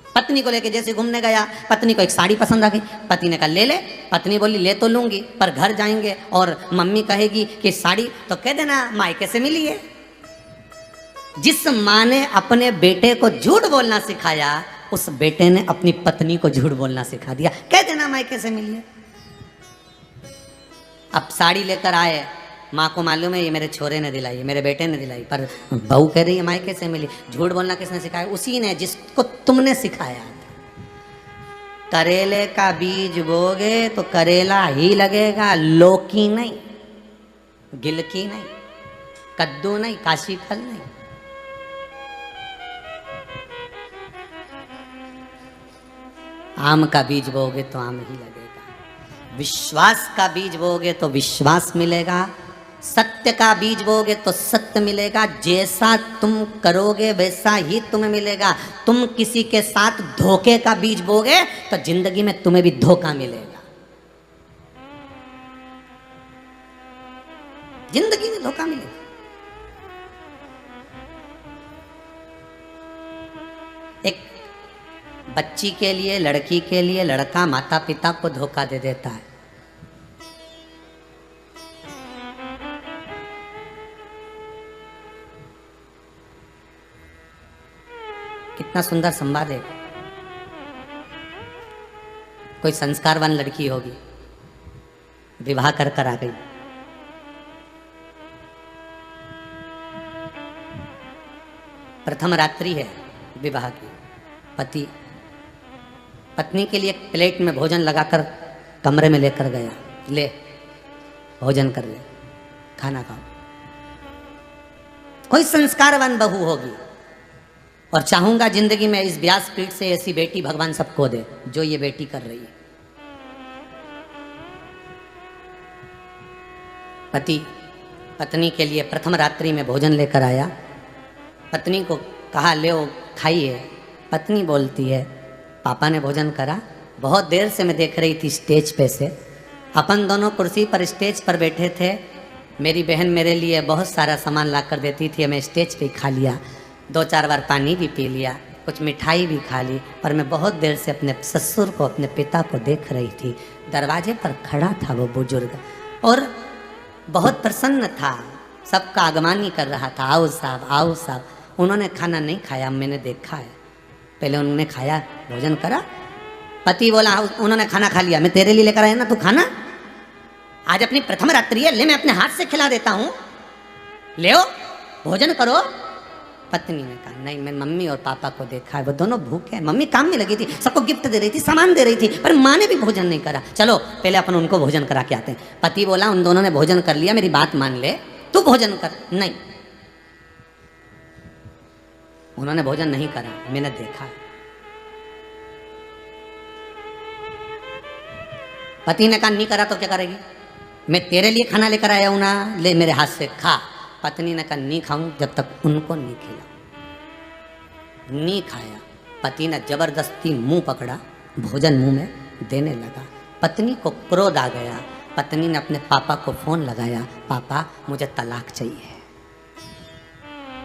पत्नी को लेके जैसे घूमने गया, पत्नी को एक साड़ी पसंद आ गई। पति ने कहा ले ले। पत्नी बोली ले तो लूंगी, पर घर जाएंगे और मम्मी कहेगी कि साड़ी, तो कह देना मायके से मिली है। जिस माँ ने अपने बेटे को झूठ बोलना सिखाया, उस बेटे ने अपनी पत्नी को झूठ बोलना सिखा दिया। कह देना मायके से मिली है। अब साड़ी लेकर आए, माँ को मालूम है ये मेरे छोरे ने दिलाई, मेरे बेटे ने दिलाई, पर बहू कह रही है मायके से मिली। झूठ बोलना किसने सिखाया? उसी ने जिसको तुमने सिखाया। करेले का बीज बोगे तो करेला ही लगेगा, लौकी नहीं, गिलकी नहीं, कद्दू नहीं, काशी फल नहीं। आम का बीज बोगे तो आम ही लगेगा, विश्वास का बीज बोगे तो विश्वास मिलेगा, सत्य का बीज बोगे तो सत्य मिलेगा। जैसा तुम करोगे वैसा ही तुम्हें मिलेगा। तुम किसी के साथ धोखे का बीज बोगे तो जिंदगी में तुम्हें भी धोखा मिलेगा। जिंदगी में धोखा मिलेगा। एक बच्ची के लिए, लड़की के लिए लड़का माता पिता को धोखा दे देता है। कितना सुंदर संवाद है। कोई संस्कारवान लड़की होगी, विवाह कर आ गई। प्रथम रात्रि है विवाह की। पति पत्नी के लिए एक प्लेट में भोजन लगाकर कमरे में लेकर गया, ले भोजन कर ले, खाना खाओ। कोई संस्कारवान बहू होगी और चाहूंगा जिंदगी में इस व्यासपीठ से ऐसी बेटी भगवान सबको दे जो ये बेटी कर रही है। पति पत्नी के लिए प्रथम रात्रि में भोजन लेकर आया। पत्नी को कहा ले खाइए। पत्नी बोलती है पापा ने भोजन करा। बहुत देर से मैं देख रही थी स्टेज पे से, अपन दोनों कुर्सी पर स्टेज पर बैठे थे। मेरी बहन मेरे लिए बहुत सारा सामान ला कर देती थी, मैं स्टेज पे खा लिया, 2-4 बार पानी भी पी लिया, कुछ मिठाई भी खा ली। पर मैं बहुत देर से अपने ससुर को, अपने पिता को देख रही थी। दरवाजे पर खड़ा था वो बुजुर्ग और बहुत प्रसन्न था, सबका आगमन ही कर रहा था, आओ साहब आओ साहब। उन्होंने खाना नहीं खाया, मैंने देखा है। पहले उन्होंने खाया, भोजन करा। पति बोला उन्होंने खाना खा लिया, मैं तेरे लिए लेकर आया ना, तू खाना। आज अपनी प्रथम रात्रि है, ले मैं अपने हाथ से खिला देता हूँ, ले भोजन करो। पत्नी ने कहा नहीं, मैं मम्मी और पापा को देखा है, वो दोनों भूखे हैं। मम्मी काम में लगी थी, सबको गिफ्ट दे रही थी, सामान दे रही थी, पर माँ ने भी भोजन नहीं करा। चलो पहले अपन उनको भोजन करा के आते हैं। पति बोला उन दोनों ने भोजन कर लिया, मेरी बात मान ले, तू भोजन कर। नहीं, उन्होंने भोजन नहीं करा, मैंने देखा। पति ने कहा नहीं करा तो क्या करेगी, मैं तेरे लिए खाना लेकर आया हूं ना, ले मेरे हाथ से खा। पत्नी ने कहा नहीं खाऊं जब तक उनको नहीं खिला। नहीं खाया। पति ने जबरदस्ती मुंह पकड़ा, भोजन मुंह में देने लगा। पत्नी को क्रोध आ गया। पत्नी ने अपने पापा को फोन लगाया, पापा मुझे तलाक चाहिए,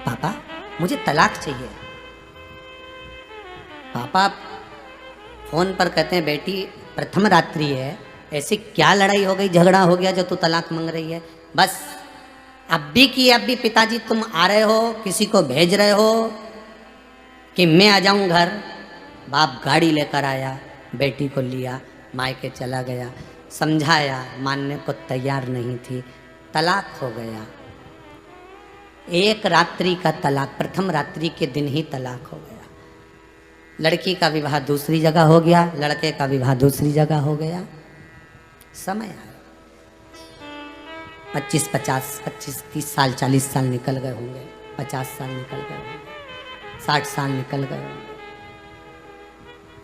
पापा मुझे तलाक चाहिए। पापा फोन पर कहते हैं बेटी प्रथम रात्रि है, ऐसी क्या लड़ाई हो गई, झगड़ा हो गया जो तू तलाक मांग रही है? बस अब भी पिताजी तुम आ रहे हो, किसी को भेज रहे हो कि मैं आ जाऊं घर? बाप गाड़ी लेकर आया, बेटी को लिया, मायके चला गया, समझाया, मानने को तैयार नहीं थी, तलाक हो गया। एक रात्रि का तलाक, प्रथम रात्रि के दिन ही तलाक हो गया। लड़की का विवाह दूसरी जगह हो गया, लड़के का विवाह दूसरी जगह हो गया। समय आया, 25, 30 साल, 40 साल निकल गए होंगे, 50 साल निकल गए होंगे, 60 साल निकल गए होंगे।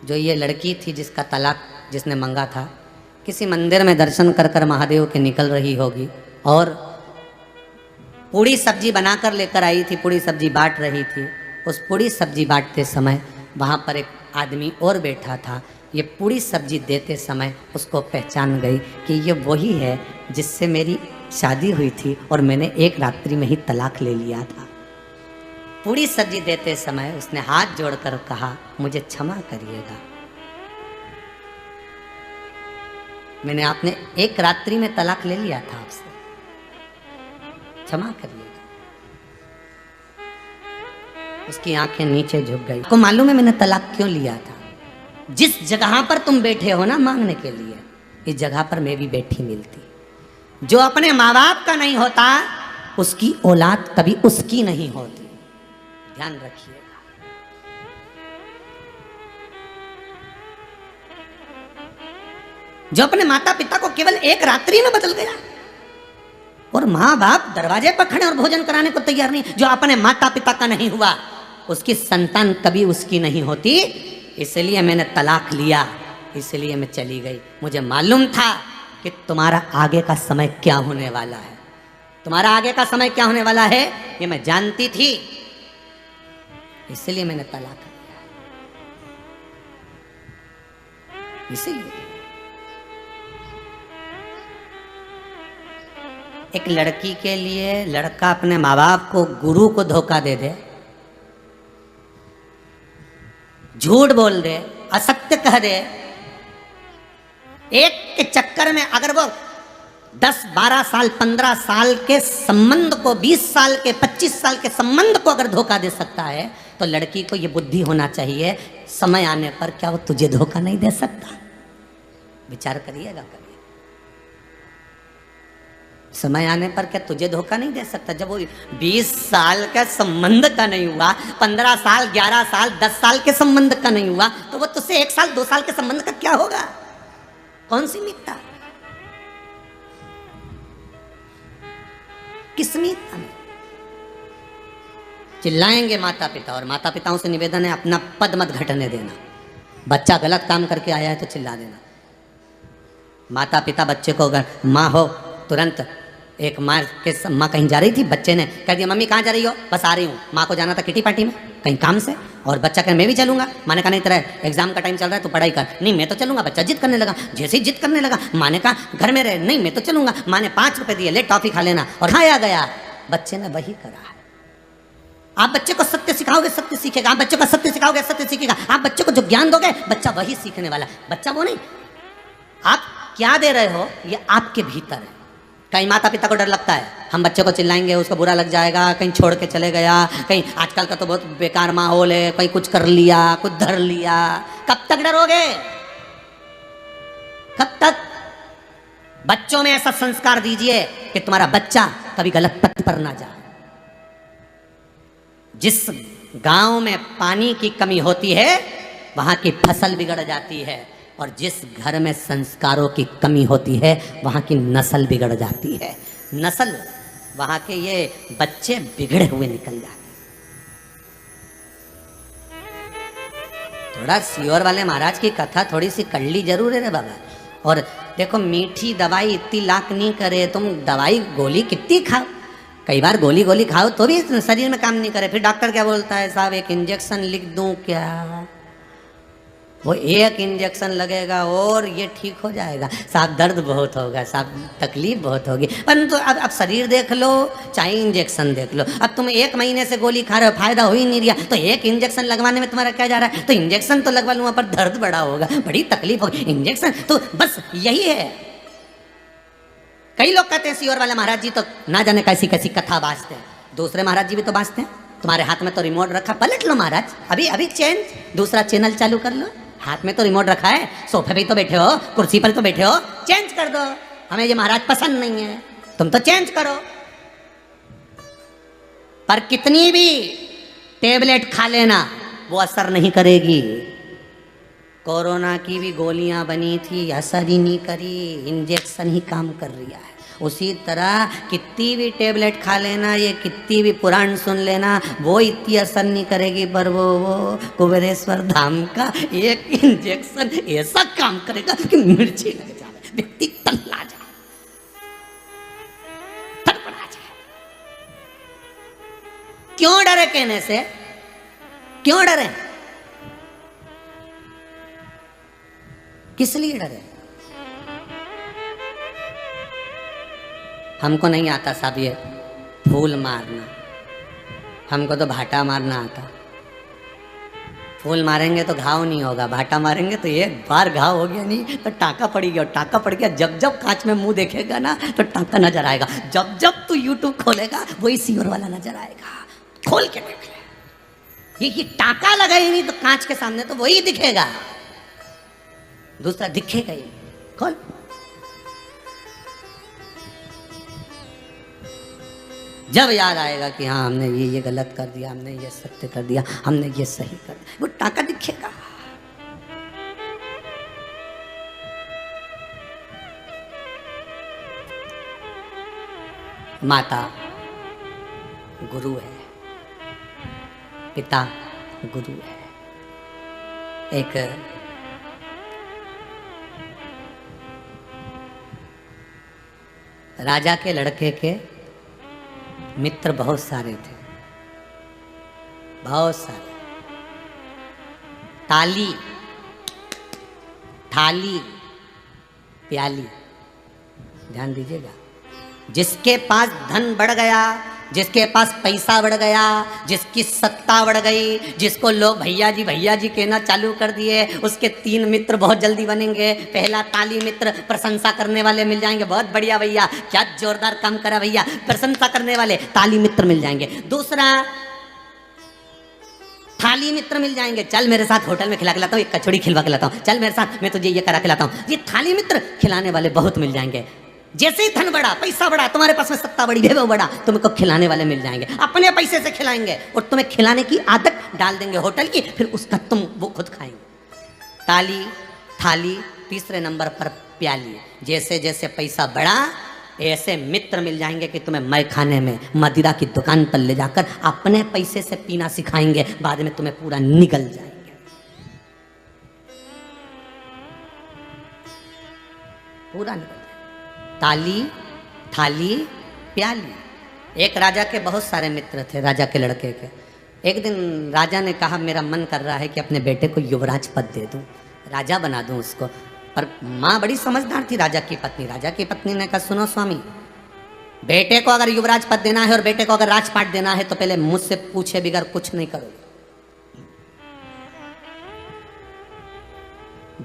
जो ये लड़की थी जिसका तलाक जिसने मांगा था, किसी मंदिर में दर्शन कर कर महादेव के निकल रही होगी और पूड़ी सब्जी बनाकर लेकर आई थी, पूड़ी सब्जी बांट रही थी। उस पूड़ी सब्जी बांटते समय वहाँ पर एक आदमी और बैठा था। ये पूड़ी सब्जी देते समय उसको पहचान गई कि ये वही है जिससे मेरी शादी हुई थी और मैंने एक रात्रि में ही तलाक ले लिया था। पूड़ी सब्जी देते समय उसने हाथ जोड़कर कहा, मुझे क्षमा करिएगा, मैंने आपने एक रात्रि में तलाक ले लिया था आपसे, क्षमा करिएगा। उसकी आंखें नीचे झुक गई। आपको मालूम है मैंने तलाक क्यों लिया था? जिस जगह पर तुम बैठे हो ना मांगने के लिए, इस जगह पर मैं भी बैठी मिलती। जो अपने माँ बाप का नहीं होता उसकी औलाद कभी उसकी नहीं होती, ध्यान रखिएगा। जो अपने माता पिता को केवल एक रात्रि में बदल गया और माँ बाप दरवाजे पर खड़े और भोजन कराने को तैयार नहीं, जो अपने माता पिता का नहीं हुआ उसकी संतान कभी उसकी नहीं होती। इसलिए मैंने तलाक लिया, इसलिए मैं चली गई। मुझे मालूम था कि तुम्हारा आगे का समय क्या होने वाला है, तुम्हारा आगे का समय क्या होने वाला है ये मैं जानती थी, इसलिए मैंने तलाक लिया। इसीलिए एक लड़की के लिए लड़का अपने माँ बाप को, गुरु को धोखा दे दे, झूठ बोल दे, असत्य कह दे, एक के चक्कर में अगर वो 10, 12 साल, 15 साल के संबंध को, 20 साल के, 25 साल के संबंध को अगर धोखा दे सकता है, तो लड़की को ये बुद्धि होना चाहिए, समय आने पर क्या वो तुझे धोखा नहीं दे सकता? विचार करिएगा कभी। समय आने पर क्या तुझे धोखा नहीं दे सकता? जब वो 20 साल का संबंध का नहीं हुआ, 15 साल, 11 साल, 10 साल के संबंध का नहीं हुआ, तो वो तुझसे 1 साल, 2 साल के संबंध का क्या होगा? कौन सी मित्रता, किस मित्रता में? चिल्लाएंगे माता पिता, और माता पिताओं से निवेदन है अपना पद मत घटने देना। बच्चा गलत काम करके आया है तो चिल्ला देना। माता पिता बच्चे को, अगर माँ हो तुरंत, एक माँ कहीं जा रही थी, बच्चे ने कह दिया मम्मी कहाँ जा रही हो? बस आ रही हूँ। माँ को जाना था किटी पार्टी में कहीं काम से, और बच्चा कहे मैं भी चलूंगा। माँ ने कहा नहीं, तेरा एग्जाम का टाइम चल रहा है तो पढ़ाई कर। नहीं मैं तो चलूंगा। बच्चा जिद करने लगा, जैसे ही जिद करने लगा माँ ने कहा घर में रहे, नहीं मैं तो चलूंगा। माँ ने 5 रुपए दिए, ले टॉफी खा लेना, और खाया गया। बच्चे ने वही करा। आप बच्चे को सत्य सिखाओगे सत्य सीखेगा, आप बच्चे को सत्य सिखाओगे सत्य सीखेगा। आप बच्चे को जो ज्ञान दोगे बच्चा वही सीखने वाला। बच्चा वो नहीं, आप क्या दे रहे हो ये आपके भीतर है। कहीं माता पिता को डर लगता है हम बच्चे को चिल्लाएंगे उसको बुरा लग जाएगा, कहीं छोड़ के चले गया, कहीं आजकल का तो बहुत बेकार माहौल है, कहीं कुछ कर लिया, कुछ धर लिया। कब तक डरोगे? कब तक? बच्चों में ऐसा संस्कार दीजिए कि तुम्हारा बच्चा कभी गलत पथ पर ना जाए। जिस गांव में पानी की कमी होती है वहां की फसल बिगड़ जाती है, और जिस घर में संस्कारों की कमी होती है वहां की नस्ल बिगड़ जाती है। नस्ल, वहां के ये बच्चे बिगड़े हुए निकल जाते हैं। थोड़ा सियोर वाले महाराज की कथा थोड़ी सी कड़ली जरूर है रे बाबा। और देखो मीठी दवाई इतनी लाख नहीं करे, तुम दवाई गोली कितनी खाओ, कई बार गोली गोली खाओ तो भी शरीर में काम नहीं करे। फिर डॉक्टर क्या बोलता है, साहब एक इंजेक्शन लिख दूं क्या? वो एक इंजेक्शन लगेगा और ये ठीक हो जाएगा। साहब दर्द बहुत होगा, साहब तकलीफ बहुत होगी, परंतु अब शरीर देख लो चाहे इंजेक्शन देख लो, अब तुम 1 महीने से गोली खा रहे हो, फायदा हो ही नहीं रहा, तो एक इंजेक्शन लगवाने में तुम्हारा क्या जा रहा है? तो इंजेक्शन तो लगवा लूँ, पर दर्द बड़ा होगा, बड़ी तकलीफ होगी। इंजेक्शन तो बस यही है। कई लोग कहते हैं सियोर वाले महाराज जी तो ना जाने कैसी कैसी कथा बाजते हैं। दूसरे महाराज जी भी तो बाजते हैं। तुम्हारे हाथ में तो रिमोट रखा, पलट लो महाराज, अभी अभी चेंज, दूसरा चैनल चालू कर लो। हाथ में तो रिमोट रखा है, सोफे पे तो बैठे हो, कुर्सी पर तो बैठे हो, चेंज कर दो। हमें ये महाराज पसंद नहीं है, तुम तो चेंज करो। पर कितनी भी टेबलेट खा लेना वो असर नहीं करेगी। कोरोना की भी गोलियां बनी थी, असर ही नहीं करी, इंजेक्शन ही काम कर रहा है। उसी तरह कितनी भी टेबलेट खा लेना, ये कितनी भी पुराण सुन लेना, वो इतनी असर नहीं करेगी। पर वो कुबेरेश्वर धाम का एक इंजेक्शन ऐसा काम करेगा कि मिर्ची लग जाए, व्यक्ति तल्ला जाए, तड़पड़ा जाए। क्यों डरे कहने से? क्यों डरे? किस लिए डरे? हमको नहीं आता साहब ये फूल मारना, हमको तो भाटा मारना आता। फूल मारेंगे तो घाव नहीं होगा, भाटा मारेंगे तो एक बार घाव हो गया नहीं तो टाका पड़ गया, और टाका पड़ गया जब जब कांच में मुंह देखेगा ना तो टाका नजर आएगा। जब जब तू यूट्यूब खोलेगा वही सियोर वाला नजर आएगा। खोल के देख ले, ये टाका लगा ही नहीं तो कांच के सामने तो वही दिखेगा, दूसरा दिखेगा ही। खोल। जब याद आएगा कि हाँ हमने ये गलत कर दिया, हमने ये सत्य कर दिया, हमने ये सही कर दिया, वो टाका दिखेगा। माता गुरु है, पिता गुरु है। एक राजा के लड़के के मित्र बहुत सारे थे, बहुत सारे। ताली, थाली, प्याली, ध्यान दीजिएगा। जिसके पास धन बढ़ गया, जिसके पास पैसा बढ़ गया, जिसकी सत्ता बढ़ गई, जिसको लोग भैया जी कहना चालू कर दिए, उसके 3 मित्र बहुत जल्दी बनेंगे। पहला ताली मित्र, प्रशंसा करने वाले मिल जाएंगे, बहुत बढ़िया भैया, क्या जोरदार काम करा भैया, प्रशंसा करने वाले ताली मित्र मिल जाएंगे। दूसरा थाली मित्र मिल जाएंगे, चल मेरे साथ होटल में खिला के लाता हूँ, एक कचौड़ी खिलवा के लाता हूँ, चल मेरे साथ मैं तुझे ये करा के लाता हूँ। ये थाली मित्र खिलाने वाले बहुत मिल जाएंगे। जैसे ही धन बढ़ा, पैसा बढ़ा, तुम्हारे पास में सत्ता बढ़ी, वैभव बढ़ा, तुमको खिलाने वाले मिल जाएंगे, अपने पैसे से खिलाएंगे और तुम्हें खिलाने की आदत डाल देंगे होटल की, फिर उसका तुम वो खुद खाएंगे। ताली, थाली, तीसरे नंबर पर प्याली। जैसे जैसे पैसा बढ़ा ऐसे मित्र मिल जाएंगे कि तुम्हें मय खाने में, मदिरा की दुकान पर ले जाकर अपने पैसे से पीना सिखाएंगे, बाद में तुम्हें पूरा निगल जाएंगे। पूरा निगल। ताली, थाली, प्याली। एक राजा के बहुत सारे मित्र थे, राजा के लड़के के। एक दिन राजा ने कहा मेरा मन कर रहा है कि अपने बेटे को युवराज पद दे दूं, राजा बना दूं उसको। पर माँ बड़ी समझदार थी, राजा की पत्नी। राजा की पत्नी ने कहा सुनो स्वामी, बेटे को अगर युवराज पद देना है और बेटे को अगर राजपाट देना है तो पहले मुझसे पूछे बगैर कुछ नहीं करोगे।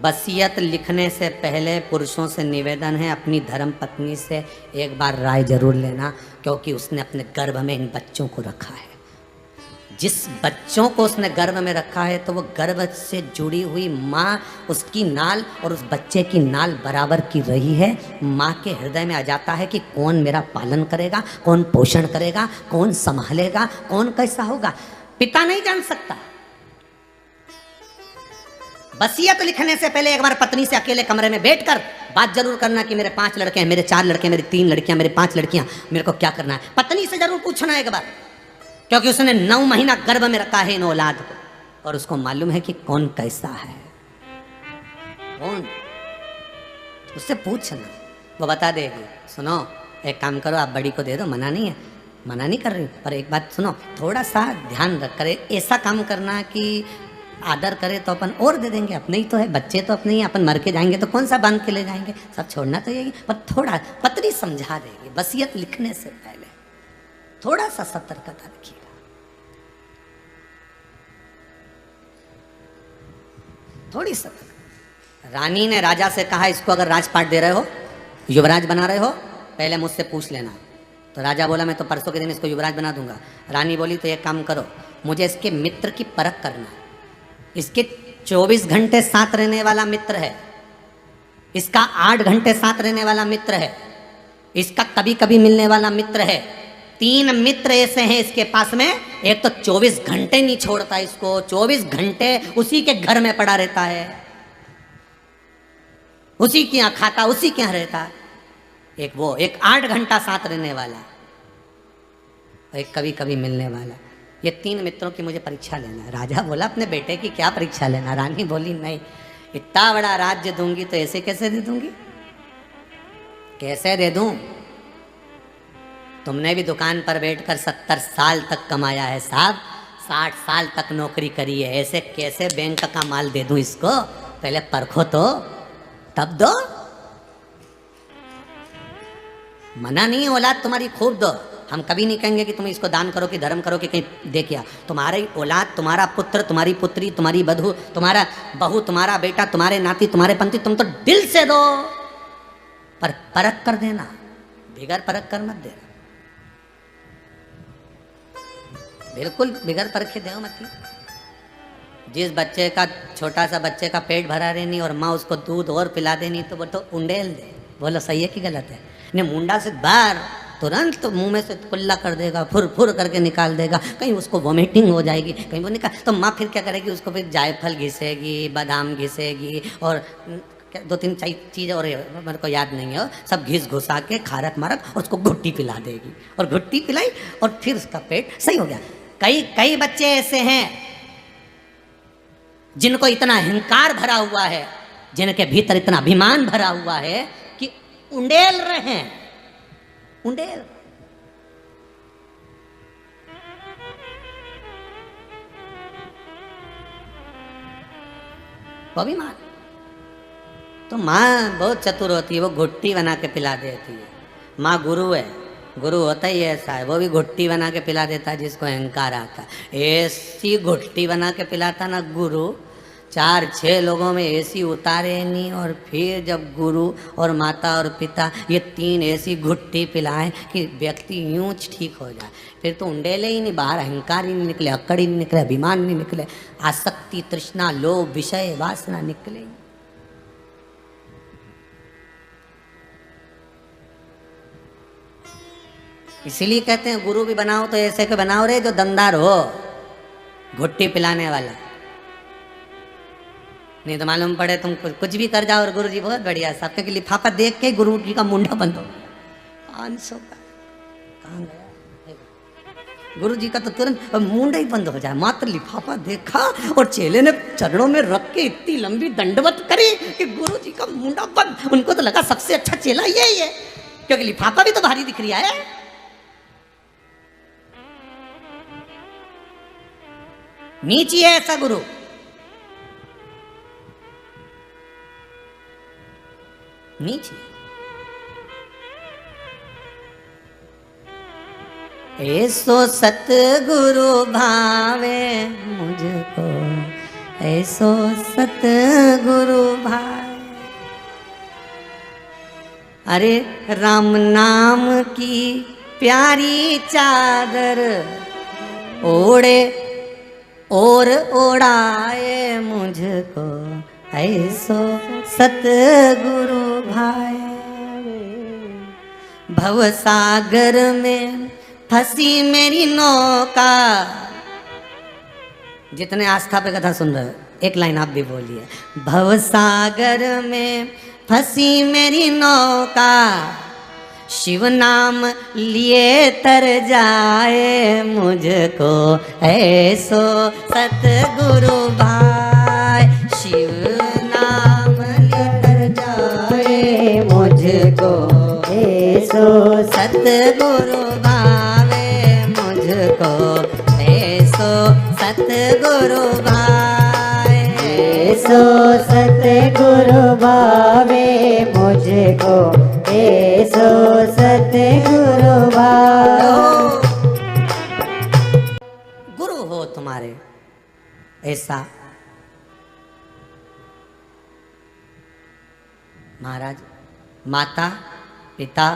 वसीयत लिखने से पहले पुरुषों से निवेदन है अपनी धर्म पत्नी से एक बार राय जरूर लेना, क्योंकि उसने अपने गर्भ में इन बच्चों को रखा है। जिस बच्चों को उसने गर्भ में रखा है तो वो गर्भ से जुड़ी हुई माँ, उसकी नाल और उस बच्चे की नाल बराबर की रही है। माँ के हृदय में आ जाता है कि कौन मेरा पालन करेगा, कौन पोषण करेगा, कौन संभालेगा, कौन कैसा होगा। पिता नहीं जान सकता। वसीयत लिखने से पहले एक बार पत्नी से अकेले कमरे में बैठकर बात जरूर करना कि मेरे 5 लड़के हैं, मेरे 4 लड़के हैं, मेरी 3 लड़कियां, मेरे 5 लड़कियां, मेरे को क्या करना है। पत्नी से जरूर पूछना एक बार, क्योंकि उसने 9 महीना गर्भ में रखा है इन औलाद को और उसको मालूम है कि कौन कैसा है, कौन। उससे पूछना, वो बता देगी। सुनो एक काम करो, आप बड़ी को दे दो, मना नहीं है, मना नहीं कर रही, पर एक बात सुनो, थोड़ा सा ध्यान रख कर ऐसा काम करना कि आदर करे तो अपन और दे देंगे, अपने ही तो है, बच्चे तो अपने ही, अपन मर के जाएंगे तो कौन सा बांध के ले जाएंगे, सब छोड़ना तो यही, पर थोड़ा पत्री समझा देगी, वसीयत लिखने से पहले थोड़ा सा सतर्कता रखिएगा। थोड़ी सतर्क। रानी ने राजा से कहा, इसको अगर राजपाट दे रहे हो, युवराज बना रहे हो, पहले मुझसे पूछ लेना। तो राजा बोला, मैं तो परसों के दिन इसको युवराज बना दूंगा। रानी बोली, तो एक काम करो, मुझे इसके मित्र की परख करना। इसके 24 घंटे साथ रहने वाला मित्र है, इसका 8 घंटे साथ रहने वाला मित्र है, इसका कभी कभी मिलने वाला मित्र है। 3 मित्र ऐसे हैं इसके पास में। एक तो 24 घंटे नहीं छोड़ता इसको, 24 घंटे उसी के घर में पड़ा रहता है, उसी के यहाँ खाता, उसी के यहाँ रहता। एक वो, एक 8 घंटा साथ रहने वाला, एक कभी कभी मिलने वाला। ये 3 मित्रों की मुझे परीक्षा लेना है। राजा बोला, अपने बेटे की क्या परीक्षा लेना? रानी बोली, नहीं, इतना बड़ा राज्य दूंगी तो ऐसे कैसे दे दूंगी, कैसे दे दूं? तुमने भी दुकान पर बैठकर 70 साल तक कमाया है साहब, 60 साल तक नौकरी करी है, ऐसे कैसे बैंक का माल दे दूं इसको? पहले परखो तो, तब दो। मना नहीं, औलाद तुम्हारी खूब दो, हम कभी नहीं कहेंगे कि तुम इसको दान करो कि धर्म करो कि कहीं दे किया। तुम्हारी औलाद, तुम्हारा पुत्र, तुम्हारी पुत्री, तुम्हारी बधू, तुम्हारा बहू, तुम्हारा बेटा, तुम्हारे नाती, तुम्हारे पंथी, तुम तो दिल से दो, पर परख कर देना, बिगर परख कर मत देना, बिल्कुल बिगर परखे दो मत। जिस बच्चे का, छोटा सा बच्चे का पेट भरा रहनी और माँ उसको दूध और पिला देनी, तो वो तो उंडेल दे। बोलो सही है कि गलत है? ने मुंडा से बाहर तुरंत तो मुंह में से कुल्ला कर देगा, फुर फुर करके निकाल देगा, कहीं उसको वॉमिटिंग हो जाएगी, कहीं वो निकाल, तो माँ फिर क्या करेगी? उसको फिर जायफल घिसेगी, बादाम घिसेगी और 2-3 चीज़ और मेरे को याद नहीं है, सब घिस घुसा के खारक मारक और उसको घुट्टी पिला देगी, और घुट्टी पिलाई और फिर उसका पेट सही हो गया। कई बच्चे ऐसे हैं जिनको इतना अहंकार भरा हुआ है, जिनके भीतर इतना अभिमान भरा हुआ है कि उंडेल रहे हैं, उंडेल। वो भी मां, तो माँ बहुत चतुर होती है, वो घुट्टी बना के पिला देती है। माँ गुरु है, गुरु होता ही ऐसा है, वो भी घुट्टी बना के पिला देता है जिसको अहंकार आता है। ऐसी घुट्टी बना के पिलाता ना गुरु, 4-6 लोगों में ऐसी उतारे नहीं, और फिर जब गुरु और माता और पिता ये 3 ऐसी घुट्टी पिलाएं कि व्यक्ति यूं ठीक हो जाए, फिर तो उंडेले ही नहीं, बाहर अहंकार ही नहीं निकले, अक्कड़ ही नहीं निकले, अभिमान नहीं निकले, आसक्ति, तृष्णा, लोभ, विषय, वासना निकले। इसीलिए कहते हैं गुरु भी बनाओ तो ऐसे के बनाओ रे जो दमदार हो, घुट्टी पिलाने वाला। नहीं तो मालूम पड़े तुम कुछ भी कर जाओ और गुरु जी बहुत बढ़िया, सबके के लिफाफा देख के गुरु जी का मुंडा बंद हो, 500 का कहाँ गया गुरु जी का, तो तुरंत मुंडा ही बंद हो जाए, मात्र लिफाफा देखा और चेले ने चरणों में रख के इतनी लंबी दंडवत करी कि गुरु जी का मुंडा बंद। उनको तो लगा सबसे अच्छा चेला यही है, क्योंकि लिफाफा भी तो भारी दिख रहा है। नीची है ऐसा गुरु, नीचे। ऐसो सतगुरु भावे मुझको, ऐसो सतगुरु भावे। अरे राम नाम की प्यारी चादर ओढ़े और ओढ़ाए मुझको, ऐसो सतगुरु भाई। भवसागर में फंसी मेरी नौका। जितने आस्था पे कथा सुन रहे हो, एक लाइन आप भी बोलिए। भवसागर में फंसी मेरी नौका, शिव नाम लिए तर जाए मुझको, ऐसो सतगुरु भाई। शिव नाम लिए तर जाए मुझको, ऐसो सतगुरु भावे मुझको, ऐसो सतगुरु भाई। ऐसो सतगुरु भावे मुझको, ऐसो सतगुरु भावे। गुरु हो तुम्हारे ऐसा। महाराज माता पिता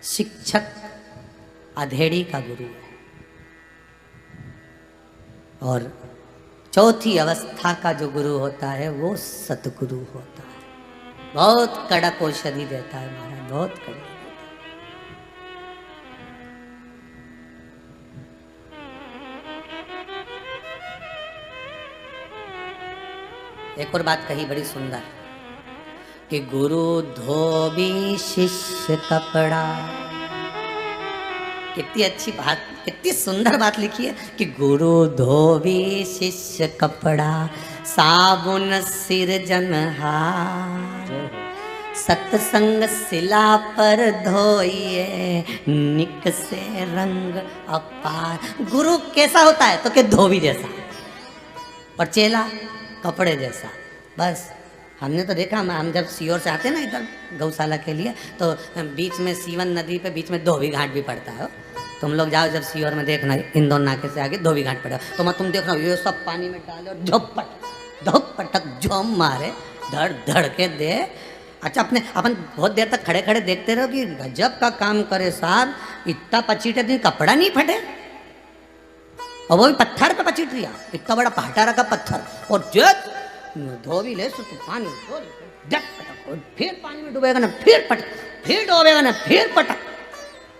शिक्षक अधेड़ी का गुरु है, और चौथी अवस्था का जो गुरु होता है वो सतगुरु होता है। बहुत कड़क औषधि देता है महाराज, बहुत कड़क। एक और बात कही बड़ी सुंदर कि गुरु धोबी शिष्य कपड़ा। कितनी अच्छी बात, कितनी सुंदर बात लिखी है कि गुरु धोबी शिष्य कपड़ा, साबुन सिरजनहार, सत्संग सिला पर धोइए, निक से रंग अपार। गुरु कैसा होता है तो कि धोबी जैसा, और चेला कपड़े जैसा। बस हमने तो देखा, हम जब सीहोर से आते हैं ना इधर गौशाला के लिए, तो बीच में सीवन नदी पे बीच में धोबी घाट भी पड़ता है। तुम लोग जाओ जब सीहोर में देखना, इंदौर नाके से आगे धोबी घाट पड़ा, तो मैं तुम देखना ये सब पानी में डाले और धपटक जो मारे, धड़ धड़ के दे। अच्छा अपन बहुत देर तक खड़े खड़े देखते रहो कि गजब का काम करे साहब, इतना पचीटे दिन कपड़ा नहीं फटे, और वो भी पत्थर पे पचीट रिया, इतना बड़ा पहाटा रखा पत्थर, और जब धोबी ले तो पानी फिर पानी में डूबेगा ना, फिर पटक, फिर डूबेगा ना, फिर पटक।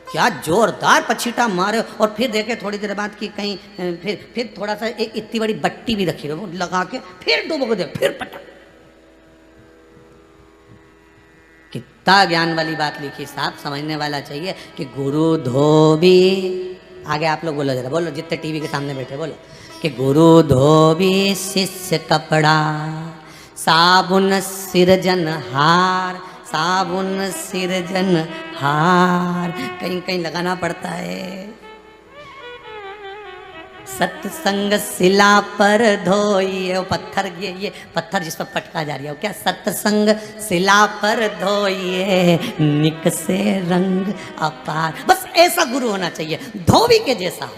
क्या जोरदार पछीटा मारे। और फिर देखे थोड़ी देर बाद कि कहीं फिर थोड़ा सा एक इतनी बड़ी बट्टी भी रखी रहो, लगा के फिर डूबो दे, फिर पटक। कितना ज्ञान वाली बात लिखी साहब, समझने वाला चाहिए कि गुरु धोबी। आगे आप लोग बोलो जरा, बोलो जितने टीवी के सामने बैठे बोलो कि गुरु धोबी शिष्य कपड़ा, साबुन सिरजनहार, साबुन सिरजनहार। कहीं कहीं लगाना पड़ता है। सत्संग सिला पर धोइए, वो पत्थर, ये पत्थर जिस पर पटका जा रही है वो क्या, सत्संग सिला पर धोइए, निक से रंग अपार। बस ऐसा गुरु होना चाहिए, धोबी के जैसा हो।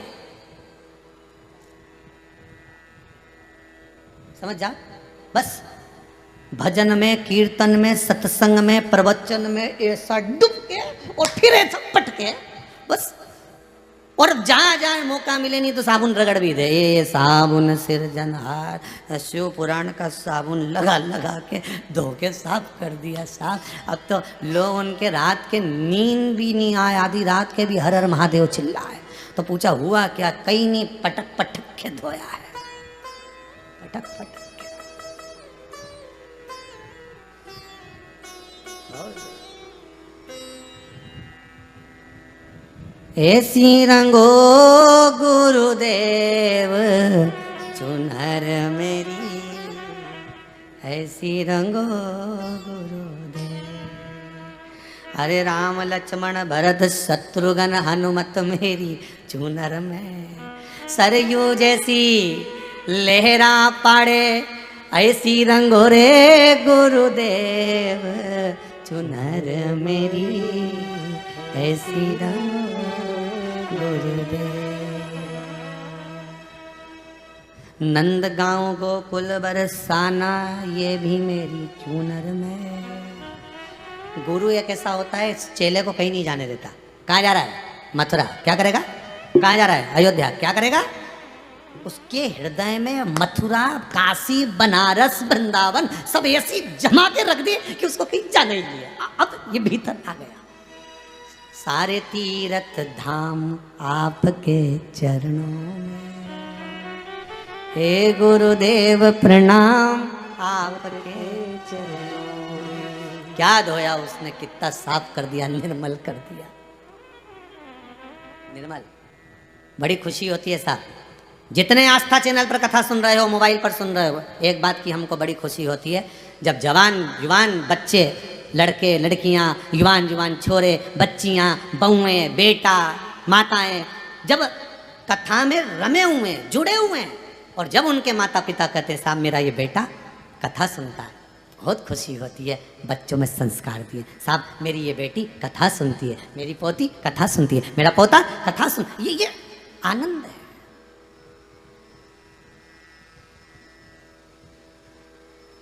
समझ जा। बस भजन में, कीर्तन में, सत्संग में, प्रवचन में ऐसा डूब के और फिर ऐसा पटके बस। और जहाँ जहाँ मौका मिले नहीं तो साबुन रगड़ भी दे। ये साबुन सिरजनहार, शिव पुराण का साबुन लगा लगा के धो के साफ कर दिया साफ। अब तो लोग उनके रात के नींद भी नहीं आए, आधी रात के भी हर हर महादेव चिल्लाए। तो पूछा हुआ क्या, कहीं नहीं, पटक पटक के धोया है, पटक पटक। ऐसी रंगो गुरुदेव चुनर मेरी, ऐसी रंगो गुरुदेव। अरे राम लक्ष्मण भरत शत्रुघ्न हनुमत मेरी चुनर में, सरयू जैसी लहरा पाड़े, ऐसी रंगो रे गुरुदेव चुनर मेरी, ऐसी रंगो नंद गांव गोकुल बरसाना, ये भी मेरी चूनर में। गुरु एक ऐसा होता है, इस चेले को कहीं नहीं जाने देता। कहाँ जा रहा है? मथुरा। क्या करेगा? कहाँ जा रहा है? अयोध्या। क्या करेगा? उसके हृदय में मथुरा, काशी, बनारस, वृंदावन सब ऐसी जमा के रख दिए कि उसको कहीं जाना ही नहीं है। अब ये भीतर आ गया। सारे तीर्थ धाम आपके चरणों में, हे गुरुदेव प्रणाम आपके चरणों में। क्या धोया उसने, कितना साफ कर दिया, निर्मल कर दिया, निर्मल। बड़ी खुशी होती है साहब, जितने आस्था चैनल पर कथा सुन रहे हो, मोबाइल पर सुन रहे हो, एक बात की हमको बड़ी खुशी होती है, जब जवान युवान बच्चे, लड़के लड़कियां, युवान युवान छोरे बच्चियां, बहुएं, बेटा, माताएं जब कथा में रमे हुए हैं, जुड़े हुए हैं और जब उनके माता पिता कहते साहब मेरा ये बेटा कथा सुनता है, बहुत खुशी होती है, बच्चों में संस्कार दिए। साहब मेरी ये बेटी कथा सुनती है, मेरी पोती कथा सुनती है, मेरा पोता कथा सुन, ये आनंद है।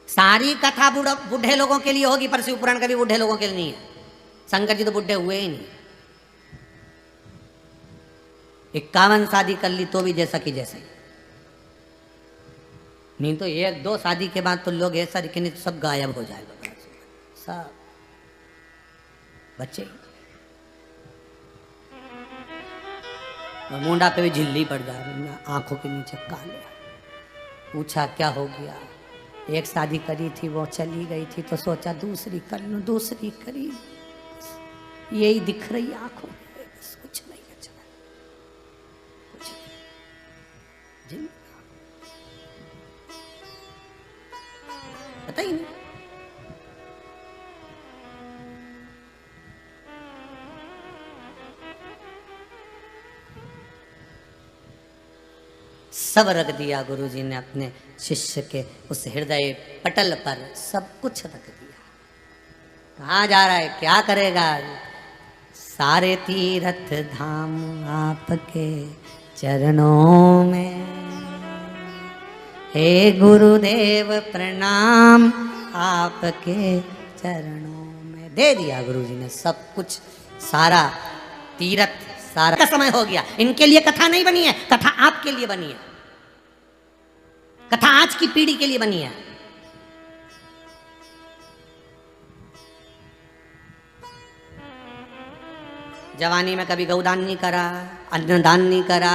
सारी कथा बूढ़े लोगों के लिए होगी, पर शिव पुराण कभी बूढ़े लोगों के लिए नहीं है। शंकर जी तो बूढ़े हुए ही नहीं, 51 शादी कर ली तो भी जैसा कि जैसा ही, नहीं तो 1-2 शादी के बाद तो लोग ऐसा दिखेंगे तो सब गायब हो जाएगा, सब बच्चे और मुंडा पे भी झिल्ली पड़ जाए, आंखों के नीचे काले। पूछा क्या हो गया, एक शादी करी थी वो चली गई थी तो सोचा दूसरी कर लूं, दूसरी करी, यही दिख रही आंखों में, बस कुछ नहीं अच्छा, कुछ नहीं, पता ही नहीं। सब रख दिया गुरुजी ने अपने शिष्य के उस हृदय पटल पर, सब कुछ रख दिया। कहाँ जा रहा है, क्या करेगा? सारे तीर्थ धाम आपके चरणों में, हे गुरुदेव प्रणाम आपके चरणों में। दे दिया गुरुजी ने सब कुछ, सारा तीर्थ, सारा का समय हो गया। इनके लिए कथा नहीं बनी है, कथा आपके लिए बनी है, कथा आज की पीढ़ी के लिए बनी है। जवानी में कभी गौदान नहीं करा, अन्नदान नहीं करा,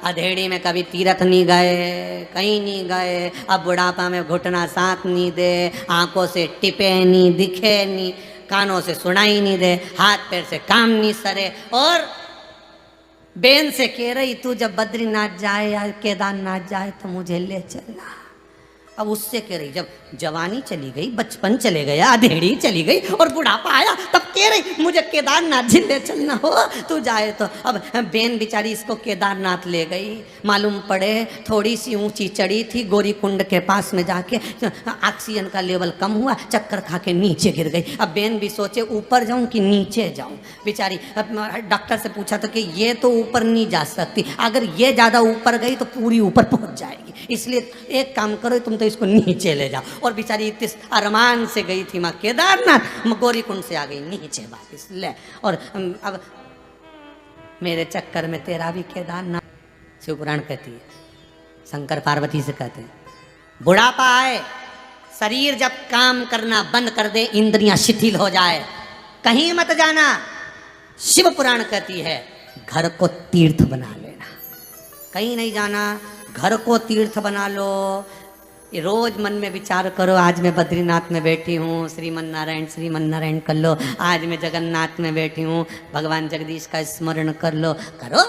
अधेड़ी में कभी तीर्थ नहीं गए, कहीं नहीं गए, अब बुढ़ापा में घुटना साथ नहीं दे, आंखों से टिपे नहीं, दिखे नहीं, कानों से सुनाई नहीं दे, हाथ पैर से काम नहीं सरे, और बेन से कह रही तू जब बद्रीनाथ जाए या केदारनाथ जाए तो मुझे ले चलना। अब उससे कह रही, जब जवानी चली गई, बचपन चले गया, अधेड़ी चली गई और बुढ़ापा आया, तब कह रही मुझे केदारनाथ जी ले चलना हो, तू जाए तो। अब बेन बेचारी इसको केदारनाथ ले गई, मालूम पड़े थोड़ी सी ऊंची चढ़ी थी, गौरी कुंड के पास में जाके ऑक्सीजन का लेवल कम हुआ, चक्कर खा के नीचे गिर गई। अब बेन भी सोचे ऊपर जाऊं कि नीचे जाऊं, बेचारी। डॉक्टर से पूछा तो कि ये तो ऊपर नहीं जा सकती, अगर ये ज़्यादा ऊपर गई तो पूरी ऊपर पहुंच जाएगी, इसलिए एक काम करो तुम तो इसको नीचे ले जाओ। और बेचारी इस अरमान से गई थी माँ केदारनाथ, गौरी कुंड से आ गई नीचे वापिस ले। और अब मेरे चक्कर में तेरा भी केदारनाथ। शिव पुराण कहती है, शंकर पार्वती से कहते हैं, बुढ़ापा आए, शरीर जब काम करना बंद कर दे, इंद्रियां शिथिल हो जाए, कहीं मत जाना। शिव पुराण कहती है घर को तीर्थ बना लेना, कहीं नहीं जाना, घर को तीर्थ बना लो। रोज मन में विचार करो, आज मैं बद्रीनाथ में बैठी हूँ, श्रीमन नारायण कर लो, आज मैं जगन्नाथ में बैठी हूँ, भगवान जगदीश का स्मरण कर लो, करो,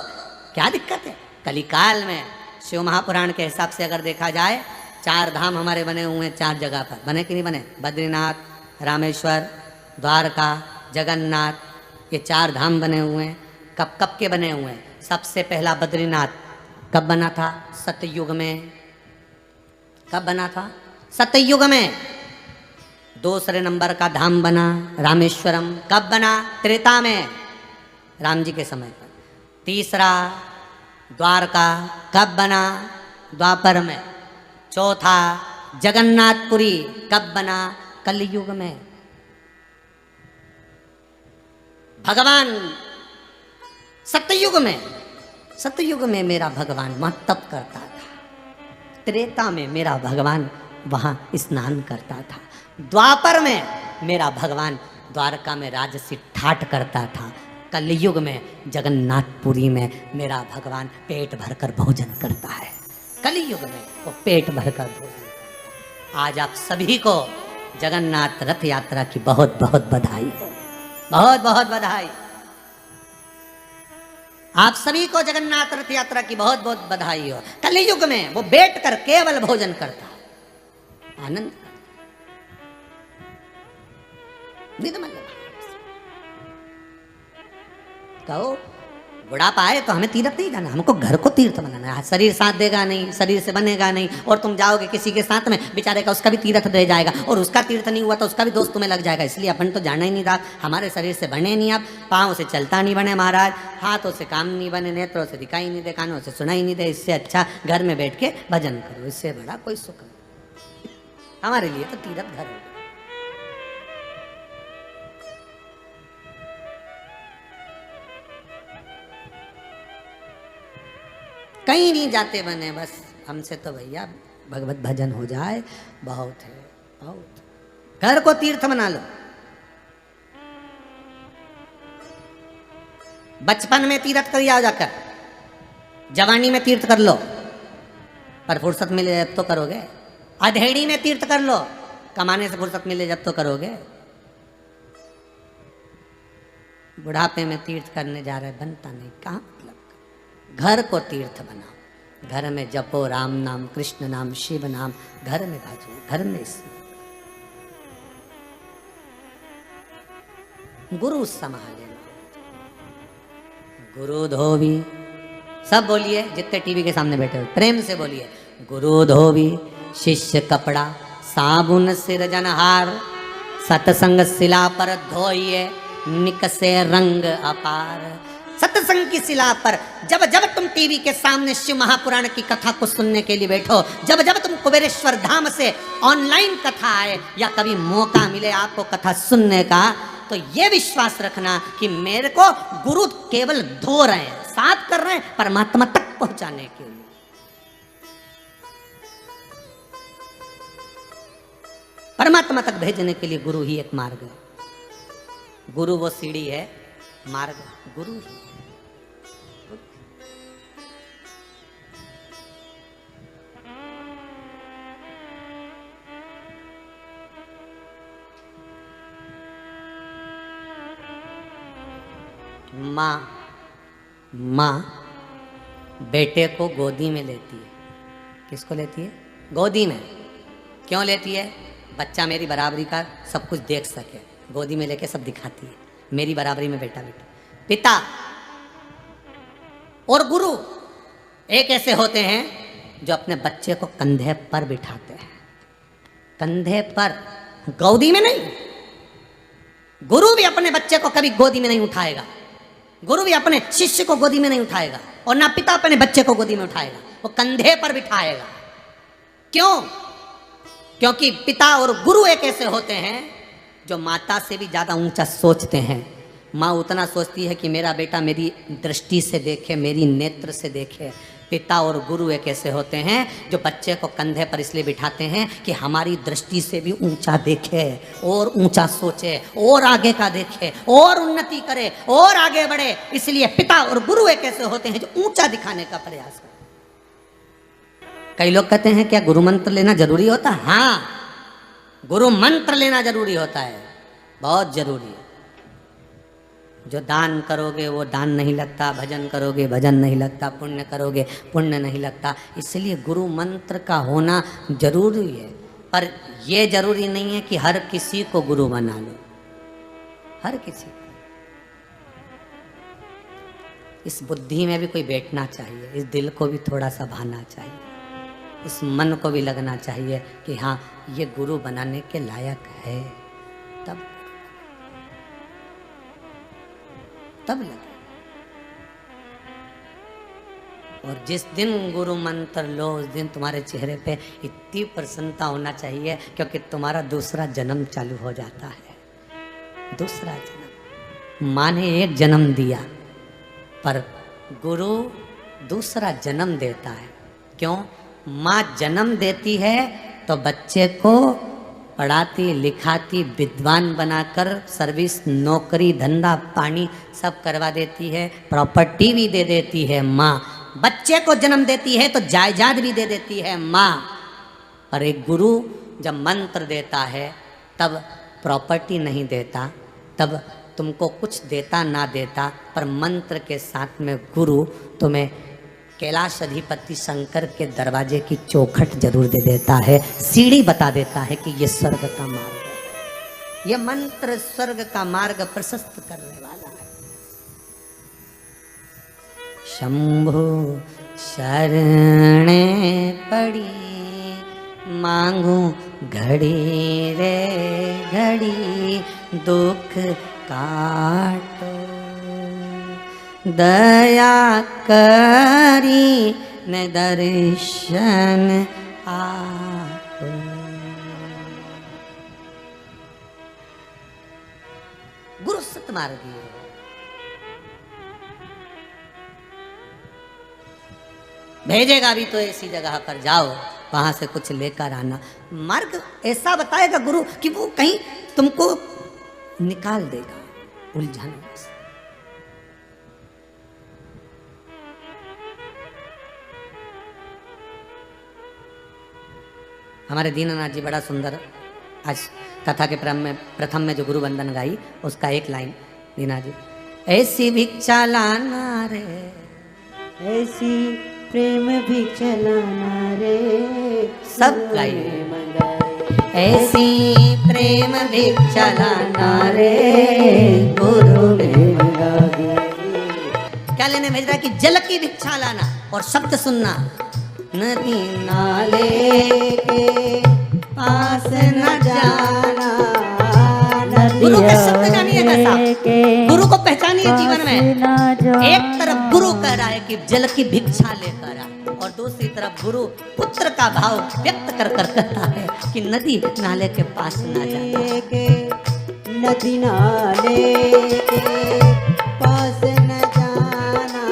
क्या दिक्कत है। कलिकाल में शिव महापुराण के हिसाब से अगर देखा जाए, 4 धाम हमारे बने हुए हैं 4 जगह पर, बने कि नहीं बने? बद्रीनाथ, रामेश्वर, द्वारका, जगन्नाथ, ये 4 धाम बने हुए हैं। कब कब के बने हुए हैं? सबसे पहला बद्रीनाथ कब बना था? सतयुग में। कब बना था? सतयुग में। दूसरे नंबर का धाम बना रामेश्वरम, कब बना? त्रेता में, राम जी के समय पर। तीसरा द्वारका, कब बना? द्वापर में। चौथा जगन्नाथपुरी, कब बना? कलयुग में। भगवान सतयुग में, सतयुग में मेरा भगवान वहाँ तप करता था, त्रेता में मेरा भगवान वहाँ स्नान करता था, द्वापर में मेरा भगवान द्वारका में राजसी ठाठ करता था, कलयुग में जगन्नाथपुरी में मेरा भगवान पेट भरकर भोजन करता है। कलयुग में वो पेट भरकर भोजन। आज आप सभी को जगन्नाथ रथ यात्रा की बहुत बहुत बधाई हो, बहुत बहुत बधाई। आप सभी को जगन्नाथ रथ यात्रा की बहुत बहुत बधाई हो। कलयुग में वो बैठकर केवल भोजन करता, आनंद नहीं तो मतलब कहो बुढ़ापा आए तो हमें तीर्थ नहीं जाना, हमको घर को तीर्थ बनाना है। शरीर साथ देगा नहीं, शरीर से बनेगा नहीं, और तुम जाओगे किसी के साथ में, बेचारे का उसका भी तीर्थ रह जाएगा, और उसका तीर्थ नहीं हुआ तो उसका भी दोस्त तुम्हें लग जाएगा। इसलिए अपन तो जाना ही नहीं रहा। हमारे शरीर से बने नहीं, आप पाँव से चलता नहीं बने महाराज, हाथों से काम नहीं बने, नेत्रों से दिखाई नहीं दे, कानों से सुनाई नहीं दे। इससे अच्छा घर में बैठ के भजन करो, इससे बड़ा कोई सुख नहीं। हमारे लिए तो तीर्थ घर है। कहीं नहीं जाते बने, बस हमसे तो भैया भगवत भजन हो जाए बहुत है, बहुत। घर को तीर्थ बना लो। बचपन में तीर्थ कर आओ जाकर, जवानी में तीर्थ कर लो, पर फुर्सत मिले जब तो करोगे। अधेड़ी में तीर्थ कर लो, कमाने से फुर्सत मिले जब तो करोगे। बुढ़ापे में तीर्थ करने जा रहे, बनता नहीं। कहाँ मतलब? घर को तीर्थ बनाओ, घर में जपो राम नाम, कृष्ण नाम, शिव नाम, घर में बाजो, घर में गुरु संभाले। गुरु धोबी, सब बोलिए, जितने टीवी के सामने बैठे हो प्रेम से बोलिए, गुरु धोबी शिष्य कपड़ा, साबुन सिर जनहार, सतसंग शिला पर धोइए, निकसे रंग अपार। सत्संग की शिला पर जब जब तुम टीवी के सामने शिव महापुराण की कथा को सुनने के लिए बैठो, जब जब तुम कुबेरेश्वर धाम से ऑनलाइन कथा आए या कभी मौका मिले आपको कथा सुनने का, तो ये विश्वास रखना कि मेरे को गुरु केवल धो रहे हैं, साफ कर रहे हैं परमात्मा तक पहुंचाने के लिए। परमात्मा तक भेजने के लिए गुरु ही एक मार्ग है। गुरु वो सीढ़ी है, मार्ग गुरु ही। माँ बेटे को गोदी में लेती है। किसको लेती है? गोदी में। क्यों लेती है? बच्चा मेरी बराबरी का सब कुछ देख सके, गोदी में लेके सब दिखाती है, मेरी बराबरी में बेटा बेटा। पिता और गुरु एक ऐसे होते हैं जो अपने बच्चे को कंधे पर बिठाते हैं, कंधे पर, गोदी में नहीं। गुरु भी अपने बच्चे को कभी गोदी में नहीं उठाएगा, गुरु भी अपने शिष्य को गोदी में नहीं उठाएगा, और ना पिता अपने बच्चे को गोदी में उठाएगा, वो कंधे पर बिठाएगा। क्यों? क्योंकि पिता और गुरु एक ऐसे होते हैं जो माता से भी ज्यादा ऊंचा सोचते हैं। माँ उतना सोचती है कि मेरा बेटा मेरी दृष्टि से देखे, मेरी नेत्र से देखे। पिता और गुरु एक ऐसे होते हैं जो बच्चे को कंधे पर इसलिए बिठाते हैं कि हमारी दृष्टि से भी ऊंचा देखे और ऊंचा सोचे और आगे का देखे और उन्नति करे और आगे बढ़े। इसलिए पिता और गुरु एक ऐसे होते हैं जो ऊंचा दिखाने का प्रयास करते। कई लोग कहते हैं क्या गुरु मंत्र लेना जरूरी होता है? हाँ, गुरु मंत्र लेना जरूरी होता है, बहुत जरूरी है। जो दान करोगे वो दान नहीं लगता, भजन करोगे भजन नहीं लगता, पुण्य करोगे पुण्य नहीं लगता। इसलिए गुरु मंत्र का होना जरूरी है, पर यह जरूरी नहीं है कि हर किसी को गुरु बना लो, हर किसी को। इस बुद्धि में भी कोई बैठना चाहिए, इस दिल को भी थोड़ा सा भाना चाहिए, इस मन को भी लगना चाहिए कि हाँ ये गुरु बनाने के लायक है, तब लगे। और जिस दिन गुरु मंत्र लो उस दिन तुम्हारे चेहरे पे इतनी प्रसन्नता होना चाहिए, क्योंकि तुम्हारा दूसरा जन्म चालू हो जाता है। दूसरा जन्म, माँ ने एक जन्म दिया, पर गुरु दूसरा जन्म देता है। क्यों? माँ जन्म देती है तो बच्चे को पढ़ाती लिखाती विद्वान बनाकर सर्विस नौकरी धंधा पानी सब करवा देती है, प्रॉपर्टी भी दे देती है माँ। बच्चे को जन्म देती है तो जायदाद भी दे देती है माँ। और एक गुरु जब मंत्र देता है तब प्रॉपर्टी नहीं देता, तब तुमको कुछ देता ना देता, पर मंत्र के साथ में गुरु तुम्हें कैलाश अधिपति शंकर के दरवाजे की चौखट जरूर दे देता है, सीढ़ी बता देता है कि ये स्वर्ग का मार्ग है। ये मंत्र स्वर्ग का मार्ग प्रशस्त करने वाला है। शंभु शरणे पड़ी, मांगू घड़ी रे घड़ी दुख काटो, दया करी ने दर्शन आपो। गुरु सतमार्गी है। भेजेगा भी तो ऐसी जगह पर जाओ, वहां से कुछ लेकर आना। मार्ग ऐसा बताएगा गुरु कि वो कहीं तुमको निकाल देगा उलझन से। हमारे दीननाथ जी बड़ा सुंदर आज कथा के प्रथम में जो गुरु वंदन गाई उसका एक लाइन दीना जी, ऐसी भिक्षा लाना रे, ऐसी प्रेम भिक्षा लाना रे, सब गाइए, ऐसी प्रेम भिक्षा लाना रे गुरु ने मंगाई। क्या लेने भेज रहा है कि जल की भिक्षा लाना और शब्द सुनना, नदी नाले के पास न जाना। गुरु के शब्द जानिएगा साहब, गुरु को पहचानिए जीवन में। एक तरफ गुरु कह रहा है कि जल की भिक्षा लेकर आ, और दूसरी तरफ गुरु पुत्र का भाव व्यक्त कर कर कहता है कि नदी नाले के पास न जाना, नदी नाले के पास न जाना,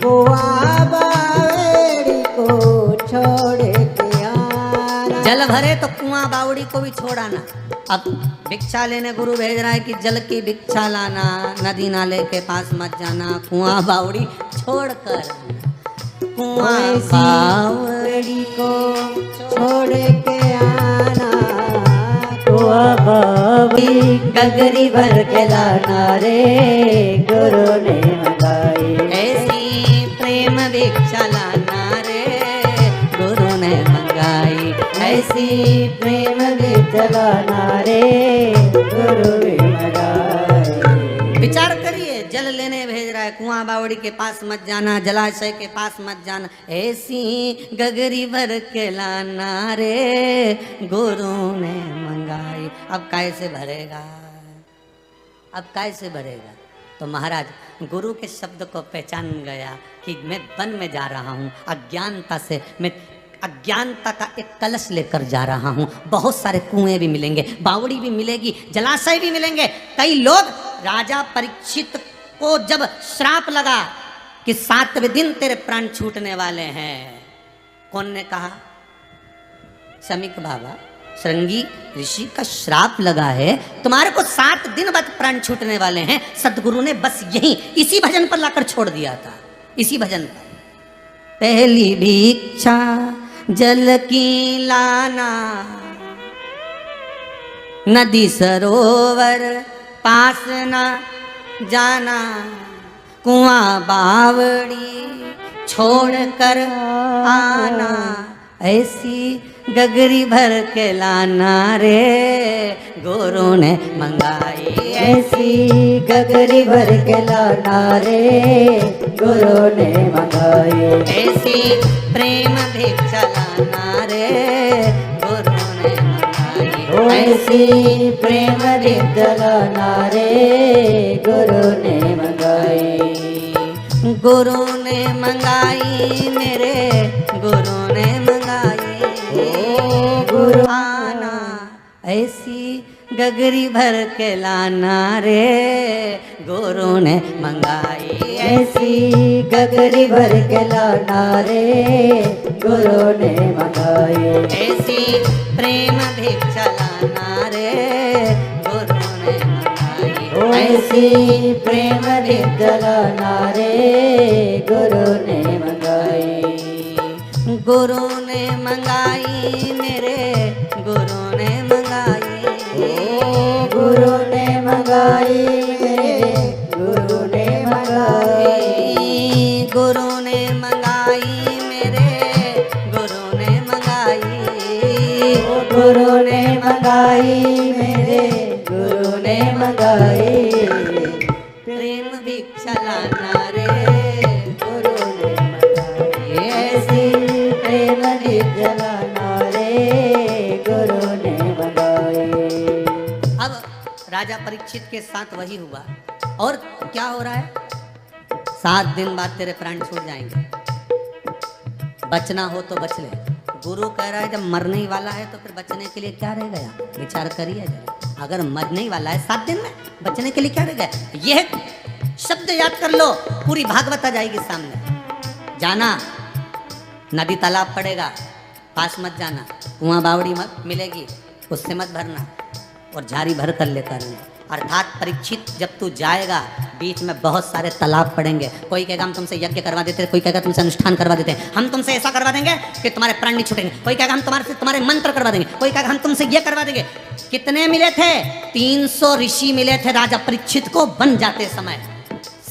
गोवा बावड़ी को छोड़ के आना। जल भरे तो कुआं बावड़ी को भी छोड़ाना। अब भिक्षा लेने गुरु भेज रहा है कि जल की भिक्षा लाना, नदी नाले के पास मत जाना, कुआं बावड़ी छोड़कर, कुआं बावड़ी को छोड़ के आना, कुआं बावड़ी गगरी भर के लाना रे गुरु ने मंगाई। ऐसी प्रेम भिक्षा लाना रे गुरु ने मंगाई, ऐसी प्रेम भिक्षा लाना रे गुरु ने मंगाई। विचार करिए, जल लेने भेज रहा है, कुआं बावड़ी के पास मत जाना, जलाशय के पास मत जाना, ऐसी गगरी भर के लाना रे गुरु ने मंगाई। अब कैसे भरेगा, अब कैसे भरेगा? तो महाराज गुरु के शब्द को पहचान गया कि मैं वन में जा रहा हूँ, अज्ञानता से मैं अज्ञानता का एक कलश लेकर जा रहा हूँ। बहुत सारे कुएं भी मिलेंगे, बावड़ी भी मिलेगी, जलाशय भी मिलेंगे। कई लोग, राजा परीक्षित को जब श्राप लगा कि 7वें दिन तेरे प्राण छूटने वाले हैं, कौन ने कहा? शमीक बाबा, श्रृंगी ऋषि का श्राप लगा है, तुम्हारे को 7 दिन बाद प्राण छूटने वाले हैं। सदगुरु ने बस यही इसी भजन पर लाकर छोड़ दिया था, इसी भजन पर। पहली भिक्षा जल की लाना, नदी सरोवर पास न जाना, कुआं बावड़ी छोड़ कर आना, ऐसी गगरी भर के लाना रे गुरु ने मंगाई। ऐसी गगरी भर के लाना रे गुरु ने मंगाई। ऐसी प्रेम भिक्षा लाना रे गुरु ने मंगाई। ऐसी प्रेम भिक्षा लाना रे गुरु ने मंगाई। गुरु ने मंगाई मेरे गुरु ने मंगाई, गुरु आना ऐसी गगरी भर के लाना रे गुरु ने मंगाई। ऐसी गगरी भर के लाना रे गुरु ने मंगाई। ऐसी प्रेम भिक्षा लाना रे गुरु ने मंगाई। ऐसी प्रेम भिक्षा लाना रे गुरु ने मंगाई। गुरु ने मंगाई मेरे गुरु ने मंगाई, गुरु ने मंगाई मेरे गुरु ने मंगाई। गुरु ने मंगाई मेरे गुरु ने मंगाई, गुरु ने मंगाई मेरे गुरु ने मंगाई। प्रेम भिक्षा लाना रे राजा परीक्षित के साथ वही हुआ। और क्या हो रहा है? 7 दिन बाद तेरे प्राण छूट जाएंगे, बचना हो तो बच ले। गुरु कह रहा है जब मरने ही वाला है तो फिर बचने के लिए क्या रह गया? विचार करिए जरा, अगर मरने ही वाला है 7 दिन में, बचने के लिए क्या रह गया? यह शब्द याद कर लो, पूरी भागवत आ जाएगी सामने। जाना, नदी तालाब पड़ेगा, पास मत जाना, कुआं बावड़ी मत मिलेगी, उससे मत भरना, और झाड़ी भर कर लेकर आना। अर्थात परीक्षित जब तू जाएगा, बीच में बहुत सारे तालाब पड़ेंगे। कोई कहेगा हम तुमसे यज्ञ करवा देते हैं, कोई कहेगा तुमसे अनुष्ठान करवा देते हैं, हम तुमसे ऐसा करवा देंगे कि तुम्हारे प्राण नहीं छूटेंगे, कोई कहेगा हम तुम्हारे मंत्र करवा देंगे, कोई कहेगा हम तुमसे ये करवा देंगे। कितने मिले थे? 300 ऋषि मिले थे राजा परीक्षित को बन जाते समय।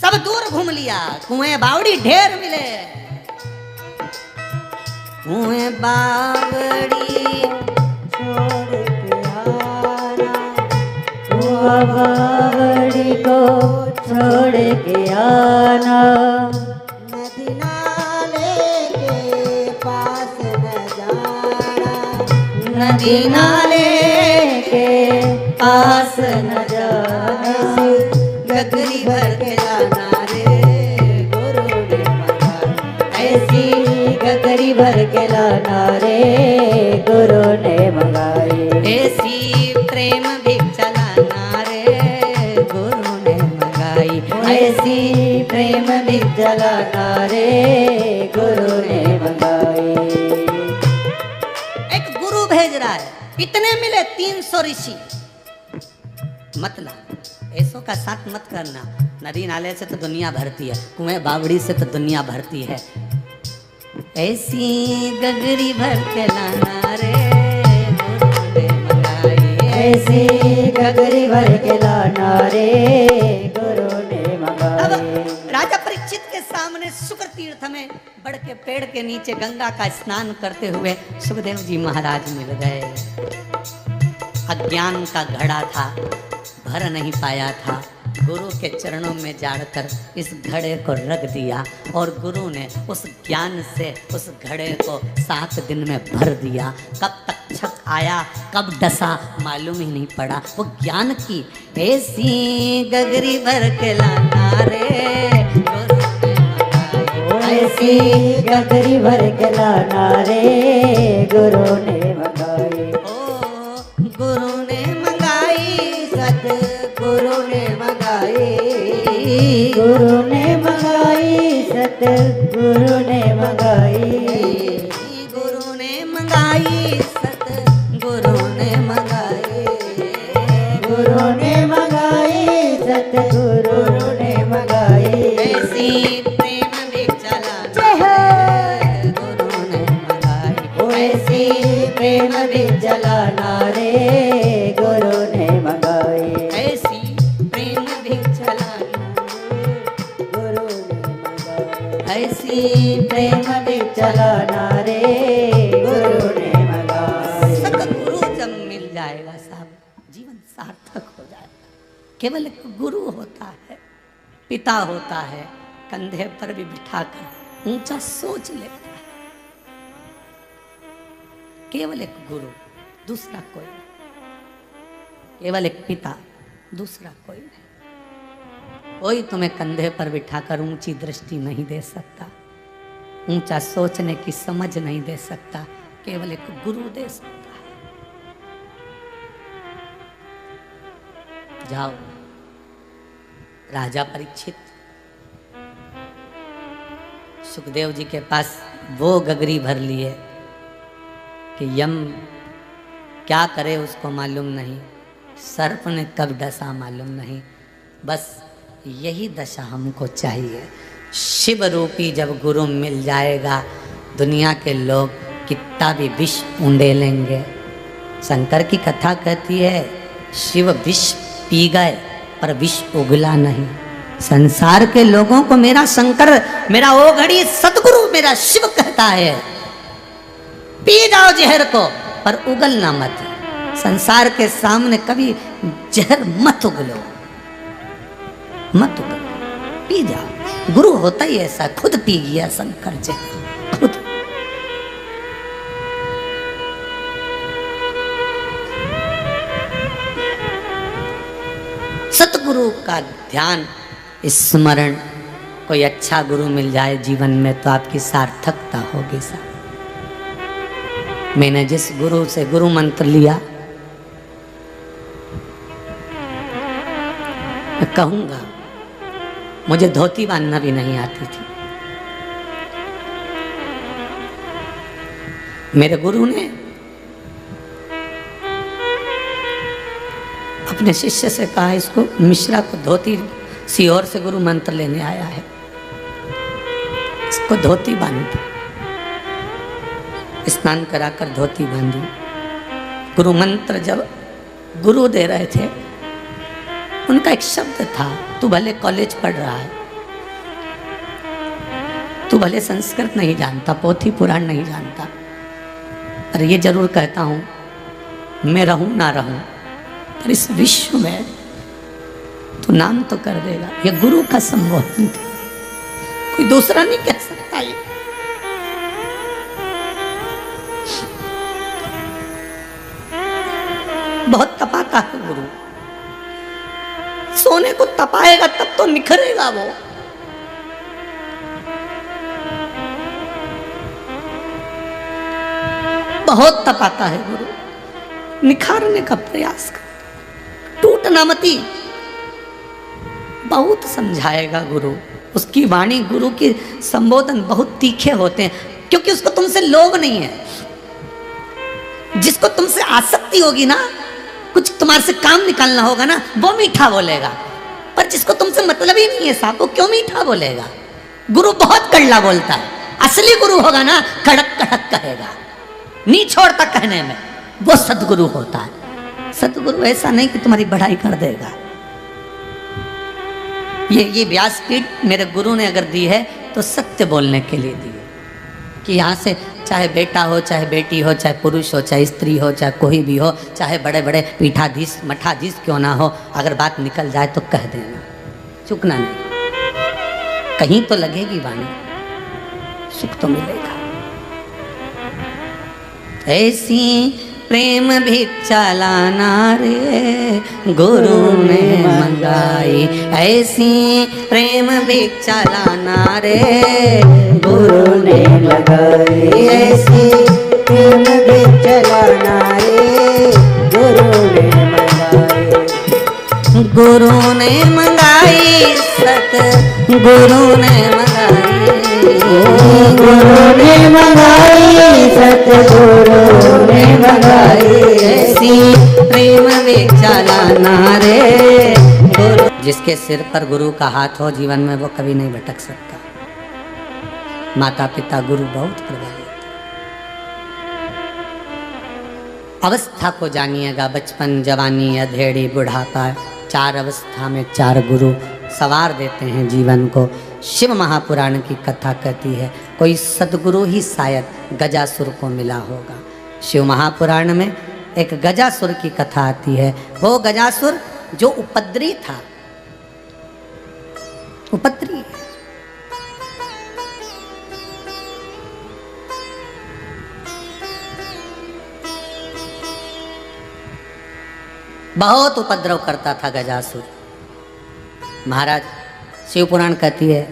सब दूर घूम लिया, कुएं बावड़ी ढेर मिले। कुएं बावड़ी छोड़ के आना, कुआं बावड़ी को छोड़ के आना। नदी नाले के पास न जाना, नदी नाले के पास न जाना। गगरी भर के लाना रे गुरु ने मंगाई। ऐसी गगरी भर के लाना रे गुरु ने मंगाई। ऐसी प्रेम भी चलाना रे गुरु ने मंगाई। ऐसी प्रेम भी जलाना रे गुरु ने मंगाई। एक गुरु भेज रहा है, इतने मिले 300 ऋषि। मतलब ऐसों का साथ मत करना। नदी नाले से तो दुनिया भरती है, कुएं बावड़ी से तो दुनिया भरती है। ऐसी गगरी भर के लाना रे गुरु ने मंगाई। ऐसी गगरी भर के लाना रे गुरु ने अब मंगाई। राजा परीक्षित के सामने शुक्र तीर्थ में बड़ के पेड़ के नीचे गंगा का स्नान करते हुए सुखदेव जी महाराज मिल गए। अज्ञान का घड़ा था, भर नहीं पाया था, गुरु के चरणों में जाकर इस घड़े को रख दिया और गुरु ने उस ज्ञान से उस घड़े को 7 दिन में भर दिया। कब तक छक आया, कब डसा, मालूम ही नहीं पड़ा। वो ज्ञान की ऐसी गगरी भर के लाना रे गुरु ने मंगाई। ऐसी गगरी भर के लाना रे गुरु ने मंगाई। ओ गुरु ने मंगाई, सतगुरु ने मंगाई। गुरु ने मंगाई, सतगुरु ने मंगाई। गुरु ने मंगाई, सतगुरु ने मंगाई। गुरु ने मंगाई, सतगुरु ने मंगाई। ऐसी प्रेम भी चलाना रे गुरु ने मंगाई। ऐसी प्रेम भी जलाना रे गुरु ने मंगाई। ऐसी प्रेम भी चलाना गुरु ने मंगाई। ऐसी प्रेम भी चलाना रे गुरु ने मंगाई। सतगुरु जब मिल जाएगा साहब, जीवन सार्थक हो जाएगा। केवल एक गुरु होता है, पिता होता है, कंधे पर भी बिठाकर ऊंचा सोच लेता है। केवल एक गुरु, दूसरा कोई नहीं। केवल एक पिता, दूसरा कोई नहीं। कोई तुम्हें कंधे पर बिठाकर ऊंची दृष्टि नहीं दे सकता, ऊंचा सोचने की समझ नहीं दे सकता। केवल एक गुरु दे सकता है। जाओ, राजा परीक्षित सुखदेव जी के पास वो गगरी भर लिए कि यम क्या करे उसको मालूम नहीं, सर्प ने कब डसा मालूम नहीं। बस यही दशा हमको चाहिए। शिव रूपी जब गुरु मिल जाएगा, दुनिया के लोग कितना भी विष ऊंडे लेंगे। शंकर की कथा कहती है शिव विष पी गए पर विष उगला नहीं। संसार के लोगों को मेरा शंकर, मेरा ओघड़ी सतगुरु, मेरा शिव कहता है पी जाओ जहर को पर उगलना मत। संसार के सामने कभी जहर मत उगलो, मत उगलो, पी जाओ। गुरु होता ही ऐसा, खुद पी गया शंकर जहर, खुद। सदगुरु का ध्यान स्मरण, कोई अच्छा गुरु मिल जाए जीवन में तो आपकी सार्थकता होगी साहब। मैंने जिस गुरु से गुरु मंत्र लिया, मैं कहूंगा मुझे धोती बांधना भी नहीं आती थी। मेरे गुरु ने अपने शिष्य से कहा, इसको मिश्रा को धोती, सीहोर से गुरु मंत्र लेने आया है, इसको धोती बांध। स्नान कराकर धोती बांधी। गुरु मंत्र जब गुरु दे रहे थे, उनका एक शब्द था, तू भले कॉलेज पढ़ रहा है, तू भले संस्कृत नहीं जानता, पोथी पुराण नहीं जानता, पर ये जरूर कहता हूं, मैं रहूं ना रहूं, पर इस विश्व में तू नाम तो कर देगा। ये गुरु का संबोधन था, कोई दूसरा नहीं कह सकता। ये बहुत तपाता है गुरु, सोने को तपाएगा तब तो निखरेगा वो। बहुत तपाता है गुरु, निखारने का प्रयास कर, टूटना मती। बहुत समझाएगा गुरु, उसकी वाणी, गुरु के संबोधन बहुत तीखे होते हैं, क्योंकि उसको तुमसे लोभ नहीं है। जिसको तुमसे आसक्ति होगी ना, कुछ तुम्हारे से काम निकालना होगा ना, वो मीठा बोलेगा, पर जिसको तुमसे मतलब ही नहीं है साहब, वो क्यों मीठा बोलेगा। गुरु बहुत कड़ला बोलता है, असली गुरु होगा ना, कड़क कड़क कहेगा, नहीं छोड़ता कहने में, वो सदगुरु होता है। सदगुरु ऐसा नहीं कि तुम्हारी बढ़ाई कर देगा। ये व्यासपीठ मेरे गुरु ने अगर दी है तो सत्य बोलने के लिए दी है, कि यहाँ से चाहे बेटा हो, चाहे बेटी हो, चाहे पुरुष हो, चाहे स्त्री हो, चाहे कोई भी हो, चाहे बड़े बड़े पीठाधीश मठाधीश क्यों ना हो, अगर बात निकल जाए तो कह देना, चुकना नहीं। कहीं तो लगेगी वाणी, सुख तो मिलेगा। ऐसी प्रेम भिक्षा लाना रे गुरु ने मंगाई, ऐसी प्रेम भिक्षा लाना रे गुरु ने मंगाई, ऐसी प्रेम भिक्षा लाना रे गुरु ने मंगाई। गुरु ने मंगाई, सत गुरु ने मंगाई, गुरु ने मंगाई, सतगुरु ने मंगाई, ऐसी प्रेम भिक्षा लाना रे गुरु। जिसके सिर पर गुरु का हाथ हो, जीवन में वो कभी नहीं भटक सकता। माता पिता गुरु बहुत प्रभावित। अवस्था को जानिएगा, बचपन, जवानी, अधेड़ी, बुढ़ापा, 4 अवस्था में 4 गुरु सवार देते हैं जीवन को। शिव महापुराण की कथा कहती है, कोई सदगुरु ही शायद गजासुर को मिला होगा। शिव महापुराण में एक गजासुर की कथा आती है। वो गजासुर जो उपद्री था, उपद्री, बहुत उपद्रव करता था गजासुर। महाराज शिव पुराण कहती है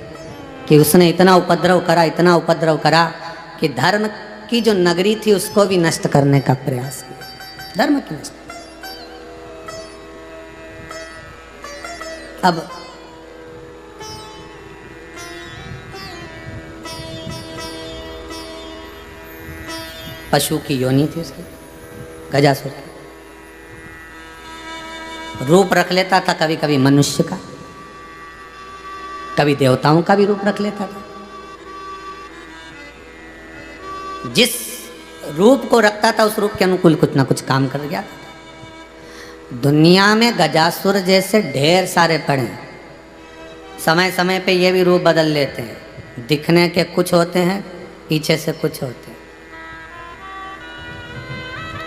कि उसने इतना उपद्रव करा, इतना उपद्रव करा कि धर्म की जो नगरी थी उसको भी नष्ट करने का प्रयास किया। धर्म की नष्ट। अब पशु की योनि थी उसकी, गजासुर की। रूप रख लेता था कभी कभी मनुष्य का, कभी देवताओं का भी रूप रख लेता था। जिस रूप को रखता था उस रूप के अनुकूल कुछ ना कुछ काम कर गया था। दुनिया में गजासुर जैसे ढेर सारे पड़े हैं। समय समय पे ये भी रूप बदल लेते हैं। दिखने के कुछ होते हैं, पीछे से कुछ होते हैं।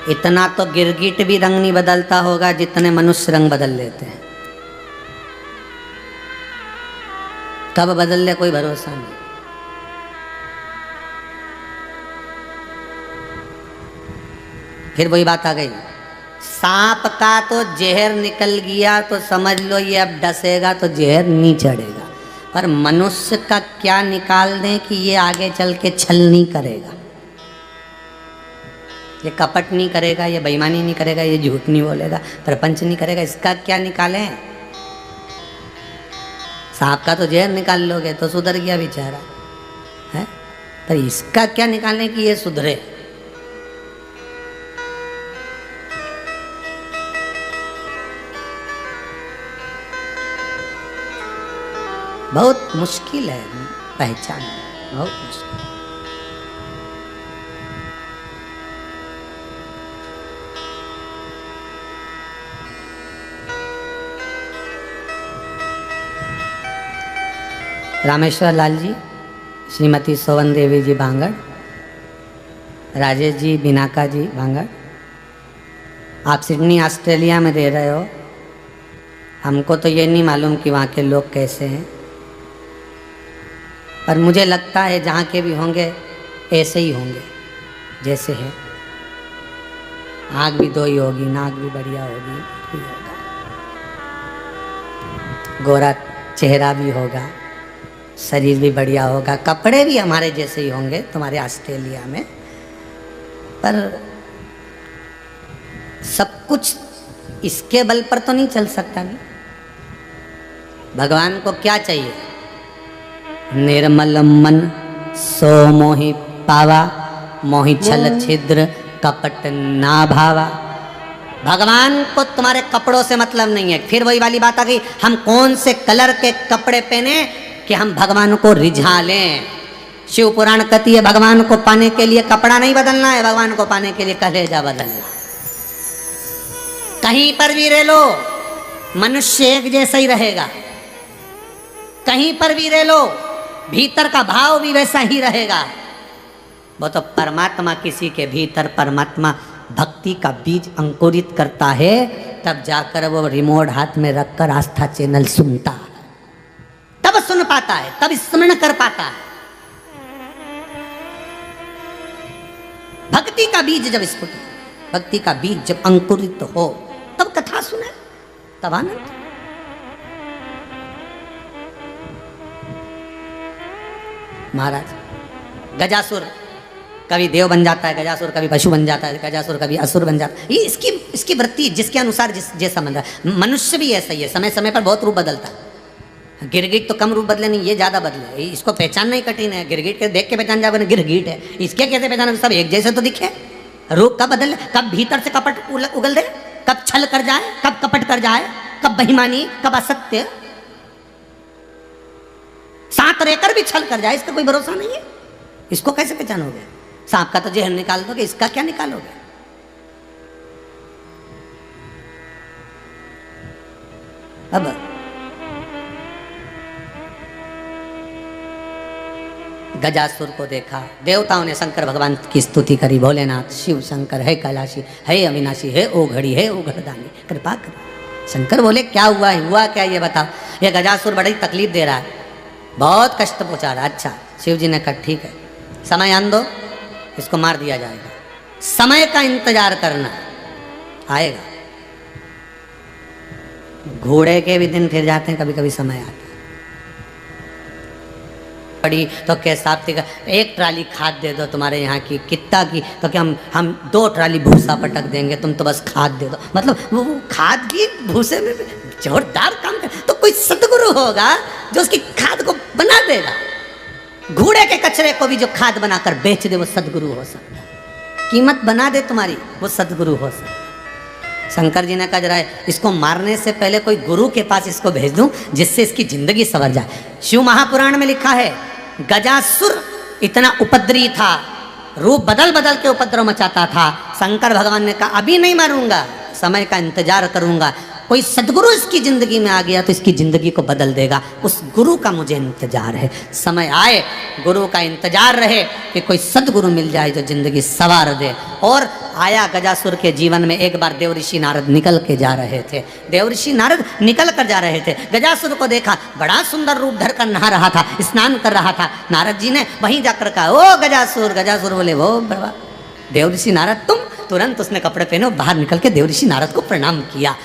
इतना तो गिरगिट भी रंग नहीं बदलता होगा जितने मनुष्य रंग बदल लेते हैं। कब बदल ले कोई भरोसा नहीं। फिर वही बात आ गई, सांप का तो जहर निकल गया तो समझ लो ये अब डसेगा तो जहर नहीं चढ़ेगा, पर मनुष्य का क्या निकाल दें कि ये आगे चल के छल नहीं करेगा, ये कपट नहीं करेगा, ये बेईमानी नहीं करेगा, ये झूठ नहीं बोलेगा, प्रपंच नहीं करेगा, इसका क्या निकालें? सांप का तो जहर निकाल लोगे तो सुधर गया बेचारा है, पर इसका क्या निकालें कि ये सुधरे? बहुत मुश्किल है पहचान, बहुत मुश्किल। रामेश्वर लाल जी, श्रीमती सोवन देवी जी भांगड़, राजेश जी बिनाका जी भांगड़, आप सिडनी ऑस्ट्रेलिया में रह रहे हो, हमको तो ये नहीं मालूम कि वहाँ के लोग कैसे हैं, पर मुझे लगता है जहाँ के भी होंगे ऐसे ही होंगे जैसे है। आँख भी दो ही होगी, नाक भी बढ़िया होगी, भी होगा, गोरा चेहरा भी होगा, शरीर भी बढ़िया होगा, कपड़े भी हमारे जैसे ही होंगे तुम्हारे ऑस्ट्रेलिया में, पर सब कुछ इसके बल पर तो नहीं चल सकता। नहीं, भगवान को क्या चाहिए? निर्मल मन सो मोहि पावा, मोहि छल छिद्र कपट ना भावा। भगवान को तुम्हारे कपड़ों से मतलब नहीं है। फिर वही वाली बात आ गई, हम कौन से कलर के कपड़े पहने कि हम भगवान को रिझा लें। शिव पुराण कहती है भगवान को पाने के लिए कपड़ा नहीं बदलना है, भगवान को पाने के लिए कलेजा बदलना। कहीं पर भी रह लो मनुष्य एक जैसा ही रहेगा, कहीं पर भी रह लो भीतर का भाव भी वैसा ही रहेगा। वो तो परमात्मा किसी के भीतर परमात्मा भक्ति का बीज अंकुरित करता है, तब जाकर वो रिमोट हाथ में रखकर आस्था चैनल सुनता है, तब सुन पाता है, तब स्मरण कर पाता है। भक्ति का बीज जब स्फुट, भक्ति का बीज जब अंकुरित हो तब कथा सुने, तब आनंद। महाराज गजासुर कभी देव बन जाता है, गजासुर कभी पशु बन जाता है, गजासुर कभी असुर बन जाता है। ये इसकी वृत्ति जिसके अनुसार जैसा बन रहा है। मनुष्य भी ऐसा ही है, समय समय पर बहुत रूप बदलता है। गिरगिट तो कम रूप बदले नहीं, ये ज्यादा बदले, इसको पहचानना ही कठिन है। गिरगिट के देख के पहचान जाओगे गिरगिट है, इसके कैसे पहचाना? सब एक जैसे तो दिखे, रूप कब बदल, कब भीतर से कपट उगल दे, कब छल कर जाए, कब कपट कर जाए, कब बेईमानी, कब असत्य, साथ रहकर भी छल कर जाए, इसका कोई भरोसा नहीं है। इसको कैसे पहचानोगे? सांप का तो जहर निकाल दोगे, इसका क्या निकालोगे? अब गजासुर को देखा, देवताओं ने शंकर भगवान की स्तुति करी, भोलेनाथ शिव शंकर है कैलाशी, है अविनाशी, है ओ घड़ी, है ओ घड़दानी, कृपा कर। शंकर बोले क्या हुआ है, हुआ क्या ये बताओ। ये गजासुर बड़ी तकलीफ दे रहा है, बहुत कष्ट पहुंचा रहा है। अच्छा, शिव जी ने कहा ठीक है, समय आन दो, इसको मार दिया जाएगा। समय का इंतजार करना, आएगा। घोड़े के भी दिन फिर जाते हैं, कभी कभी समय आता है। पड़ी तो कैसा का एक ट्राली खाद दे दो तुम्हारे यहाँ की, कितना की, तो क्या हम 2 ट्राली भूसा पटक देंगे, तुम तो बस खाद दे दो। मतलब वो खाद की भूसे में जोरदार काम कर, तो कोई सदगुरु होगा जो उसकी खाद को बना देगा। घोड़े के कचरे को भी जो खाद बनाकर बेच दे वो सदगुरु हो सकता है, कीमत बना दे तुम्हारी, वो सदगुरु हो सकता है। शंकर जी ने कहा जरा इसको मारने से पहले कोई गुरु के पास इसको भेज दूं जिससे इसकी जिंदगी संवर जाए। शिव महापुराण में लिखा है गजासुर इतना उपद्रवी था, रूप बदल बदल के उपद्रव मचाता था। शंकर भगवान ने कहा अभी नहीं मारूंगा, समय का इंतजार करूंगा। कोई सदगुरु इसकी जिंदगी में आ गया तो इसकी जिंदगी को बदल देगा, उस गुरु का मुझे इंतजार है। समय आए, गुरु का इंतजार रहे कि कोई सदगुरु मिल जाए जो जिंदगी संवार दे। और आया गजासुर के जीवन में। एक बार देवऋषि नारद निकल के जा रहे थे, देवऋषि नारद निकल कर जा रहे थे, गजासुर को देखा, बड़ा सुंदर रूप धर कर नहा रहा था, स्नान कर रहा था। नारद जी ने वहीं जाकर कहा ओ गजासुर। गजासुर बोले वो बड़वा देवऋषि नारद तुरंत उसने कपड़े पहने और बाहर निकल के देवऋषि नारद को प्रणाम किया।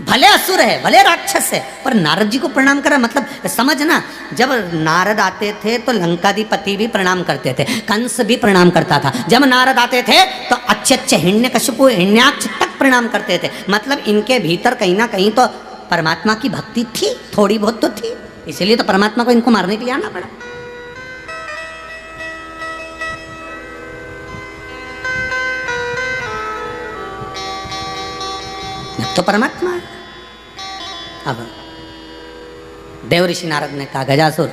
भले असुर है, भले राक्षस है, पर नारद जी को प्रणाम करा, मतलब समझना, जब नारद आते थे तो लंकाधिपति भी प्रणाम करते थे, कंस भी प्रणाम करता था। जब नारद आते थे तो अच्छे अच्छे हिरण्यकशिपु हिरण्याक्ष तक प्रणाम करते थे। मतलब इनके भीतर कहीं ना कहीं तो परमात्मा की भक्ति थी, थोड़ी बहुत तो थी, इसलिए तो परमात्मा को इनको मारने के लिए आना पड़ा। तो परमात्मा है। अब देवऋषि नारद ने कहा, गजासुर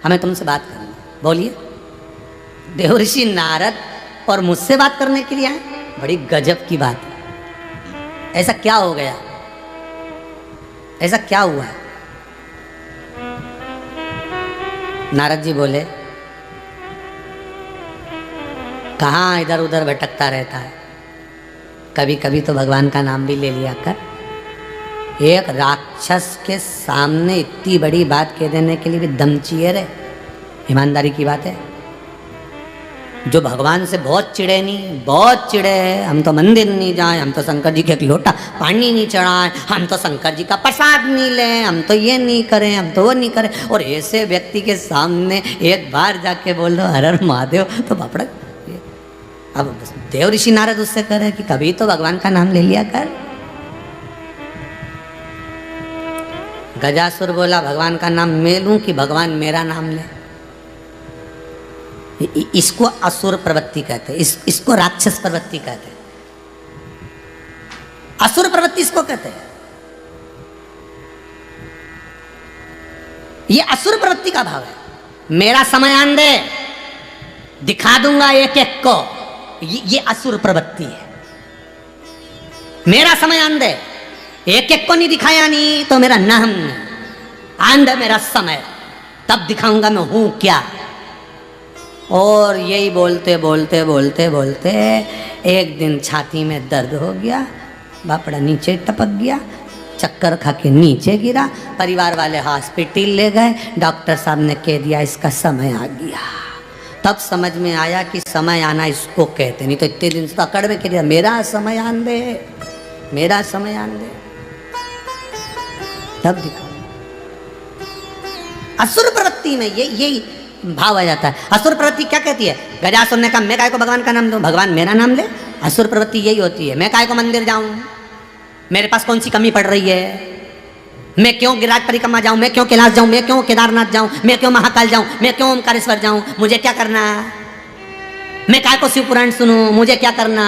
हमें तुमसे बात करनी है, बोलिए। देवऋषि नारद और मुझसे बात करने के लिए आए, बड़ी गजब की बात है। ऐसा क्या हो गया, ऐसा क्या हुआ? नारद जी बोले, कहाँ इधर उधर भटकता रहता है, कभी कभी तो भगवान का नाम भी ले लिया कर। एक राक्षस के सामने इतनी बड़ी बात कह देने के लिए भी दम चाहिए रे, ईमानदारी की बात है। जो भगवान से बहुत चिड़े नहीं, बहुत चिड़े, हम तो मंदिर नहीं जाए, हम तो शंकर जी के एक लोटा पानी नहीं चढ़ाए, हम तो शंकर जी का प्रसाद नहीं लें, हम तो ये नहीं करें, हम तो वो नहीं करें, और ऐसे व्यक्ति के सामने एक बार जाके बोल दो हर हर महादेव तो बापड़ा। अब देवऋषि नारद उससे कह रहे कि कभी तो भगवान का नाम ले लिया कर। गजासुर बोला, भगवान का नाम मैं लूं कि भगवान मेरा नाम ले? इसको असुर प्रवृत्ति कहते हैं, इसको राक्षस प्रवृत्ति कहते हैं। असुर प्रवृत्ति इसको कहते हैं। ये असुर प्रवृत्ति का भाव है। मेरा समय आन दे, दिखा दूंगा एक एक को, ये असुर प्रवृत्ति है। मेरा समय आन दे, एक एक को नहीं दिखाया नहीं तो मेरा नाम नहीं, आन दे मेरा समय, तब दिखाऊंगा मैं हूं क्या। और यही बोलते बोलते बोलते बोलते एक दिन छाती में दर्द हो गया, बापड़ा नीचे टपक गया, चक्कर खा के नीचे गिरा। परिवार वाले हॉस्पिटल ले गए, डॉक्टर साहब ने कह दिया इसका समय आ गया। तब समझ में आया कि समय आना इसको कहते, नहीं तो इतने दिन से तो अकड़ में कह दिया मेरा समय आन दे, मेरा समय आन दे, तब दिखा। असुर प्रवृत्ति में यही भाव आ जाता है। असुर प्रवृत्ति क्या कहती है? गजासुर ने कहा मैं काय को भगवान का नाम दूं, भगवान मेरा नाम ले। असुर प्रवृत्ति यही होती है, मैं काय को मंदिर जाऊं, मेरे पास कौन सी कमी पड़ रही है, मैं क्यों गिरिराज परिक्रमा जाऊं, मैं क्यों कैलाश जाऊं, मैं क्यों केदारनाथ जाऊं, मैं क्यों महाकाल जाऊं, मैं क्यों ओमकारेश्वर जाऊं, मुझे क्या करना, मैं काय को शिव पुराण सुनूं, मुझे क्या करना।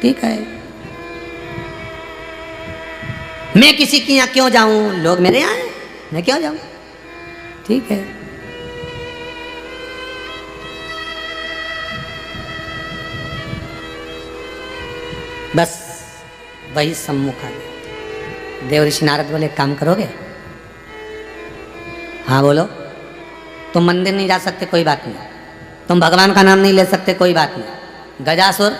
ठीक है, मैं किसी के यहाँ क्यों जाऊं, लोग मेरे यहाँ हैं, मैं क्यों जाऊं। ठीक है, बस वही सम्मुख आ गया। देवऋषि नारद बोले काम करोगे? हाँ बोलो। तुम मंदिर नहीं जा सकते, कोई बात नहीं, तुम भगवान का नाम नहीं ले सकते, कोई बात नहीं। गजासुर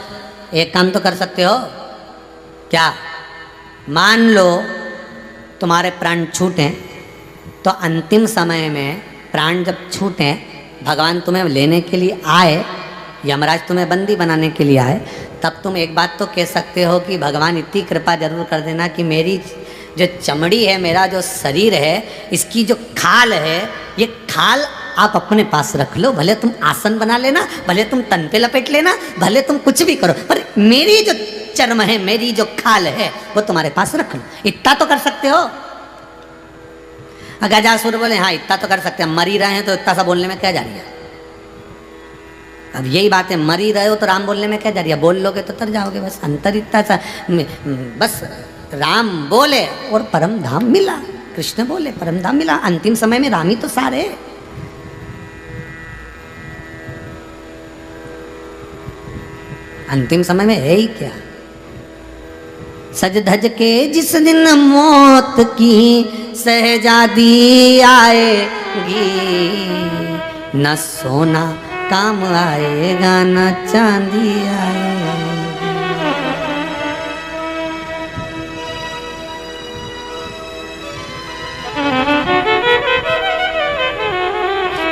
एक काम तो कर सकते हो क्या? मान लो तुम्हारे प्राण छूटे तो अंतिम समय में प्राण जब छूटे, भगवान तुम्हें लेने के लिए आए, यमराज तुम्हें बंदी बनाने के लिए आए, तब तुम एक बात तो कह सकते हो कि भगवान इतनी कृपा जरूर कर देना कि मेरी जो चमड़ी है, मेरा जो शरीर है, इसकी जो खाल है, ये खाल आप अपने पास रख लो, भले तुम आसन बना लेना, भले तुम तन पे लपेट लेना, भले तुम कुछ भी करो, पर मेरी जो चर्म है, मेरी जो खाल है, वो तुम्हारे पास रख लो। इतना तो कर सकते हो। गजासुर बोले हाँ इतना तो कर सकते हैं, मर ही रहे हैं तो इतना सा बोलने में क्या जा रही है। अब यही बात है, मर ही रहे हो तो राम बोलने में क्या जा रही है, बोल लोगे तो तर जाओगे, बस अंतर इतना सा, बस राम बोले और परम धाम मिला, कृष्ण बोले परम धाम मिला। अंतिम समय में राम ही तो सारे। अंतिम समय में है ही क्या। सज धज के जिस दिन मौत की सहजादी आएगी, न सोना काम आएगा न चांदी आएगी।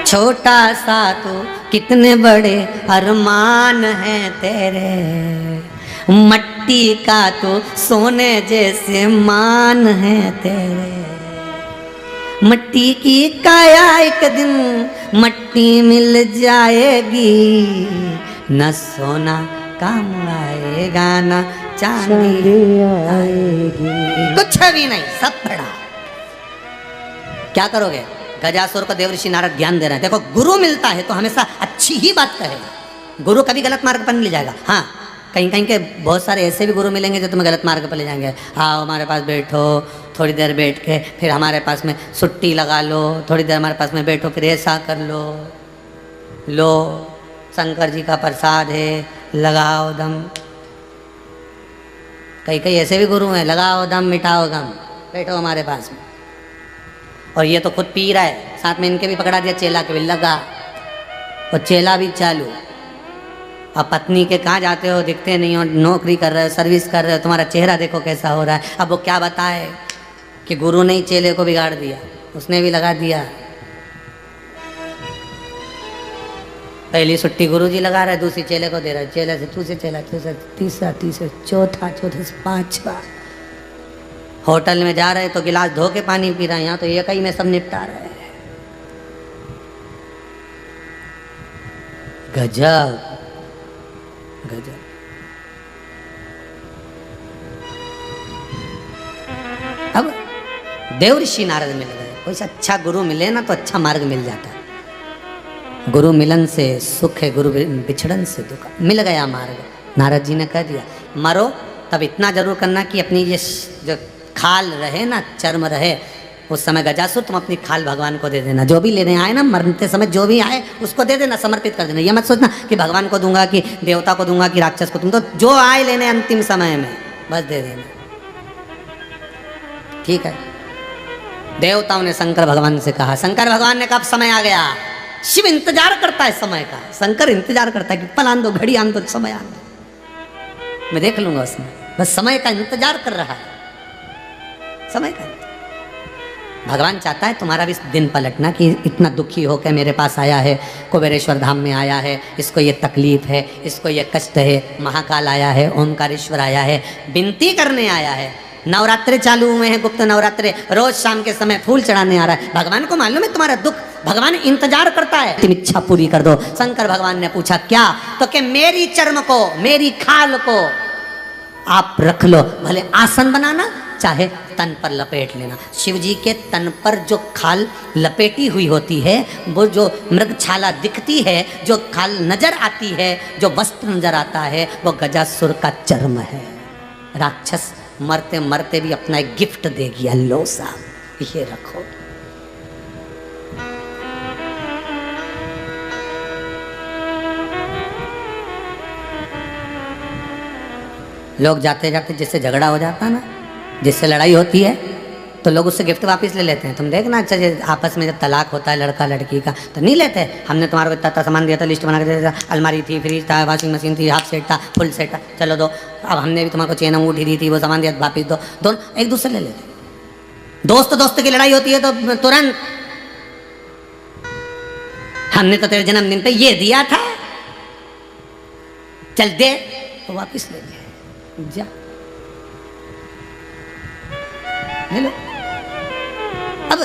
छोटा सा तो कितने बड़े अरमान हैं तेरे, मट्टी का तो सोने जैसे मान है तेरे। मट्टी की काया एक दिन मट्टी मिल जाएगी, न सोना काम आएगा न चांदी आएगी। कुछ भी नहीं, सब पड़ा। क्या करोगे? गजासुर को देवऋषि नारद ज्ञान दे रहे हैं। देखो, गुरु मिलता है तो हमेशा अच्छी ही बात कहेगा, गुरु कभी गलत मार्ग पर नहीं ले जाएगा। हाँ, कहीं कहीं के बहुत सारे ऐसे भी गुरु मिलेंगे जो तुम्हें गलत मार्ग पर ले जाएंगे। आओ हमारे पास बैठो, थोड़ी देर बैठ के फिर हमारे पास में सुट्टी लगा लो, थोड़ी देर हमारे पास में बैठो, फिर ऐसा कर लो, लो शंकर जी का प्रसाद है, लगाओ दम। कई कई ऐसे भी गुरु हैं, लगाओ दम मिटाओ गम, बैठो हमारे पास में। और ये तो खुद पी रहा है, साथ में इनके भी पकड़ा दिया चेला के भी लगा, और चेला भी चालू। अब पत्नी के कहाँ जाते हो, दिखते नहीं हो, नौकरी कर रहे हो, सर्विस कर रहे हो, तुम्हारा चेहरा देखो कैसा हो रहा है। अब वो क्या बताए कि गुरु ने ही चेले को बिगाड़ दिया, उसने भी लगा दिया। पहली छुट्टी गुरु जी लगा रहे, दूसरी चेले को दे रहे, चेले से दूसरे चेला, दूसरा तीसरा, तीसरा चौथा, चौथे से पांचवा। होटल में जा रहे तो गिलास धो के पानी पी रहे हैं, यहाँ तो एक ही में सब निपटा रहे हैं। गजब गजब। अब देवऋषि नारद मिल गए, कोई अच्छा गुरु मिले ना तो अच्छा मार्ग मिल जाता है। गुरु मिलन से सुख है, गुरु बिछड़न से दुख। मिल गया मार्ग, नारद जी ने कह दिया मरो, तब इतना जरूर करना कि अपनी ये जो खाल रहे ना, चर्म रहे, उस समय गजासुर तुम अपनी खाल भगवान को दे देना। जो भी लेने आए ना, मरते समय जो भी आए उसको दे देना, समर्पित कर देना। ये मत सोचना कि भगवान को दूंगा कि देवता को दूंगा कि राक्षस को, तुम तो जो आए लेने अंतिम समय में बस दे देना, ठीक है। देवताओं ने शंकर भगवान से कहा, शंकर भगवान ने कहा अब समय आ गया। शिव इंतजार करता है समय का, शंकर इंतजार करता है कि पल आन दो, घड़ी आन दो, समय आन दो, मैं देख लूंगा उसमें। बस समय का इंतजार कर रहा है, समय का। भगवान चाहता है तुम्हारा भी दिन पलटना कि इतना दुखी होकर मेरे पास आया है, कुबेरेश्वर धाम में आया है, इसको ये तकलीफ है, इसको ये कष्ट है। महाकाल आया है, ओंकारेश्वर आया है, विनती करने आया है। नवरात्रे चालू हुए हैं, गुप्त नवरात्रे, रोज शाम के समय फूल चढ़ाने आ रहा है। भगवान को मालूम है तुम्हारा दुख, भगवान इंतजार करता है, तुम इच्छा पूरी कर दो। शंकर भगवान ने पूछा क्या? तो कि मेरी चर्म को, मेरी खाल को आप रख लो, भले आसन बनाना चाहे तन पर लपेट लेना। शिव जी के तन पर जो खाल लपेटी हुई होती है, वो जो मृगछाला दिखती है, जो खाल नजर आती है, जो वस्त्र नजर आता है, वो गजासुर का चर्म है। राक्षस मरते मरते भी अपना एक गिफ्ट देगी, लो साहब ये रखो। लोग जाते जाते जिससे झगड़ा हो जाता है ना, जिससे लड़ाई होती है, तो लोग उससे गिफ्ट वापस ले लेते हैं। तुम देखना, अच्छा आपस में जब तलाक होता है लड़का लड़की का, तो नहीं लेते, हमने तुम्हारे को इतना सामान दिया था, लिस्ट बना के दिया था, अलमारी थी, फ्रिज था, वॉशिंग मशीन थी, हाफ सेट था, फुल सेट था, चलो दो। अब हमने भी तुम्हारे को चेन अंगूठी दी थी, वो सामान दिया, वापिस दो। दोनों एक दूसरे ले लेते। दोस्त दोस्त की लड़ाई होती है तो तुरंत, हमने तो तेरे जन्मदिन पे ये दिया था, चल दे, तो वापिस ले ले, जा ले लो। अब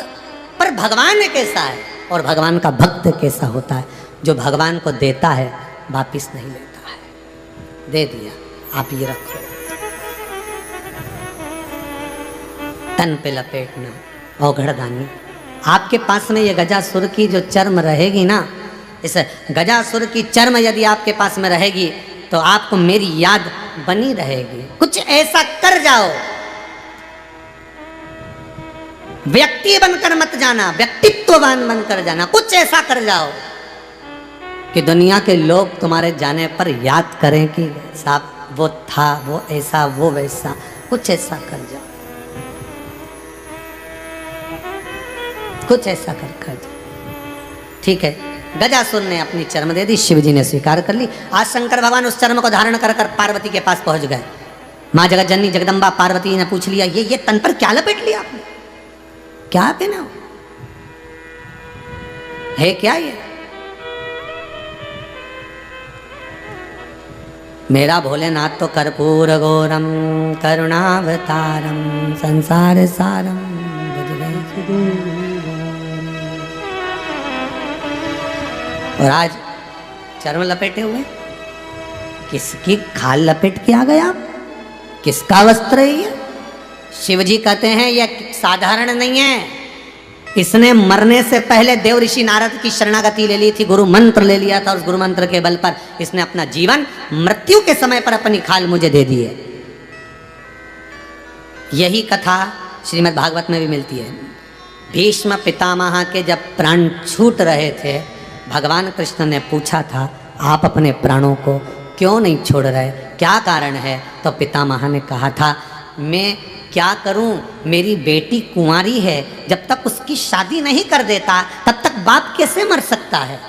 पर भगवान कैसा है और भगवान का भक्त कैसा होता है? जो भगवान को देता है वापिस नहीं लेता है। दे दिया, आप ये रखो, तन पे लपेटना, औघड़दानी। आपके पास में ये गजासुर की जो चर्म रहेगी ना, इस गजासुर की चर्म यदि आपके पास में रहेगी तो आपको मेरी याद बनी रहेगी। कुछ ऐसा कर जाओ, व्यक्ति बनकर मत जाना, व्यक्तित्ववान बनकर जाना। कुछ ऐसा कर जाओ कि दुनिया के लोग तुम्हारे जाने पर याद करें कि साहब वो था, वो ऐसा, वो वैसा। कुछ ऐसा कर जाओ, कुछ ऐसा कर जाओ, ठीक है। गजासुर ने अपनी चर्म दे दी, शिव जी ने स्वीकार कर ली। आज शंकर भगवान उस चर्म को धारण कर कर पार्वती के पास पहुंच गए। माँ जगत जननी जगदम्बा पार्वती ने पूछ लिया, ये तन पर क्या लपेट लिया आपने, क्या पहना है क्या ये? मेरा भोलेनाथ तो कर्पूर गौरम करुणावतारम संसार सारम भज गए सुदूर। और आज चर्म लपेटे हुए, किसकी खाल लपेट के आ गया? किसका वस्त्र है ये? शिव जी कहते हैं यह साधारण नहीं है, इसने मरने से पहले देव ऋषि नारद की शरणागति ले ली थी, गुरु मंत्र ले लिया था, उस गुरु मंत्र के बल पर इसने अपना जीवन मृत्यु के समय पर अपनी खाल मुझे दे दी है। यही कथा श्रीमद् भागवत में भी मिलती है। भीष्म पितामह के जब प्राण छूट रहे थे, भगवान कृष्ण ने पूछा था आप अपने प्राणों को क्यों नहीं छोड़ रहे, क्या कारण है? तो पितामह ने कहा था मैं क्या करूं, मेरी बेटी कुंवारी है, जब तक उसकी शादी नहीं कर देता तब तक बाप कैसे मर सकता है।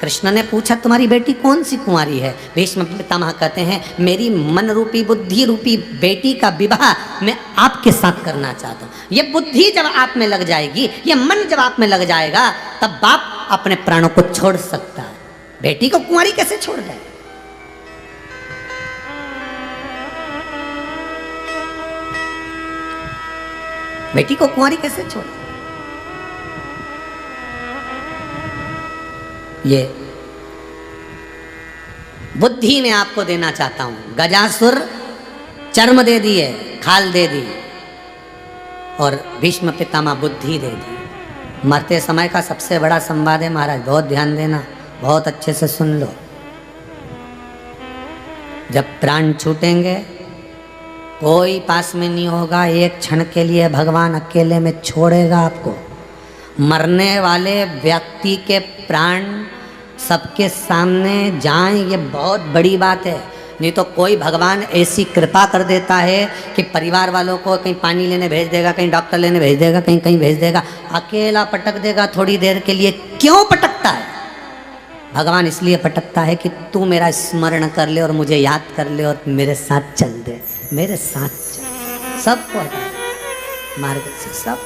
कृष्ण ने पूछा तुम्हारी बेटी कौन सी कुंवारी है? भीष्म पितामह कहते हैं मेरी मन रूपी बुद्धि रूपी बेटी का विवाह मैं आपके साथ करना चाहता हूँ। ये बुद्धि जब आप में लग जाएगी, ये मन जब आप में लग जाएगा, तब बाप अपने प्राणों को छोड़ सकता है। बेटी को कुंवारी कैसे छोड़ दे? बेटी को कुंवारी कैसे छोड़? ये बुद्धि मैं आपको देना चाहता हूं। गजासुर चर्म दे दिए, खाल दे दी, और भीष्म पितामह बुद्धि दे दी। मरते समय का सबसे बड़ा संवाद है महाराज, बहुत ध्यान देना, बहुत अच्छे से सुन लो। जब प्राण छूटेंगे कोई पास में नहीं होगा, एक क्षण के लिए भगवान अकेले में छोड़ेगा आपको। मरने वाले व्यक्ति के प्राण सबके सामने जाएं, ये बहुत बड़ी बात है। नहीं तो कोई भगवान ऐसी कृपा कर देता है कि परिवार वालों को कहीं पानी लेने भेज देगा, कहीं डॉक्टर लेने भेज देगा, कहीं कहीं भेज देगा, अकेला पटक देगा थोड़ी देर के लिए। क्यों पटकता है भगवान? इसलिए पटकता है कि तू मेरा स्मरण कर ले और मुझे याद कर ले और मेरे साथ चल दे, मेरे साथ चल। सबको मार्ग से सब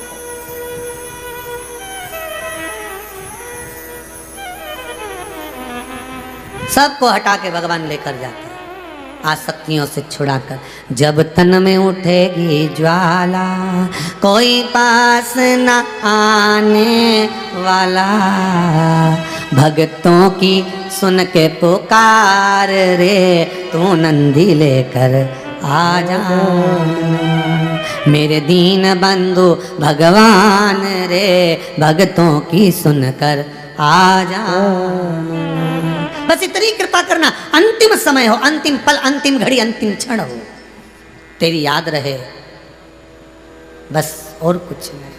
सबको हटा के भगवान लेकर जाते हैं, आसक्तियों से छुड़ाकर। जब तन में उठेगी ज्वाला कोई पास न आने वाला, भक्तों की सुन के पुकार रे तू नंदी लेकर आ जा, मेरे दीन बंधु भगवान रे भक्तों की सुनकर आ जा। बस इतनी कृपा करना, अंतिम समय हो, अंतिम पल, अंतिम घड़ी, अंतिम क्षण हो, तेरी याद रहे, बस और कुछ नहीं।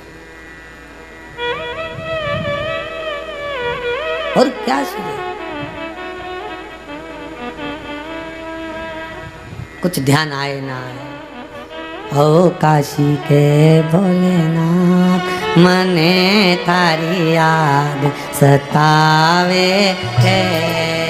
और क्या सुने? कुछ ध्यान आए ना आए। ओ काशी के भोलेनाथ मने थारी याद सतावे है।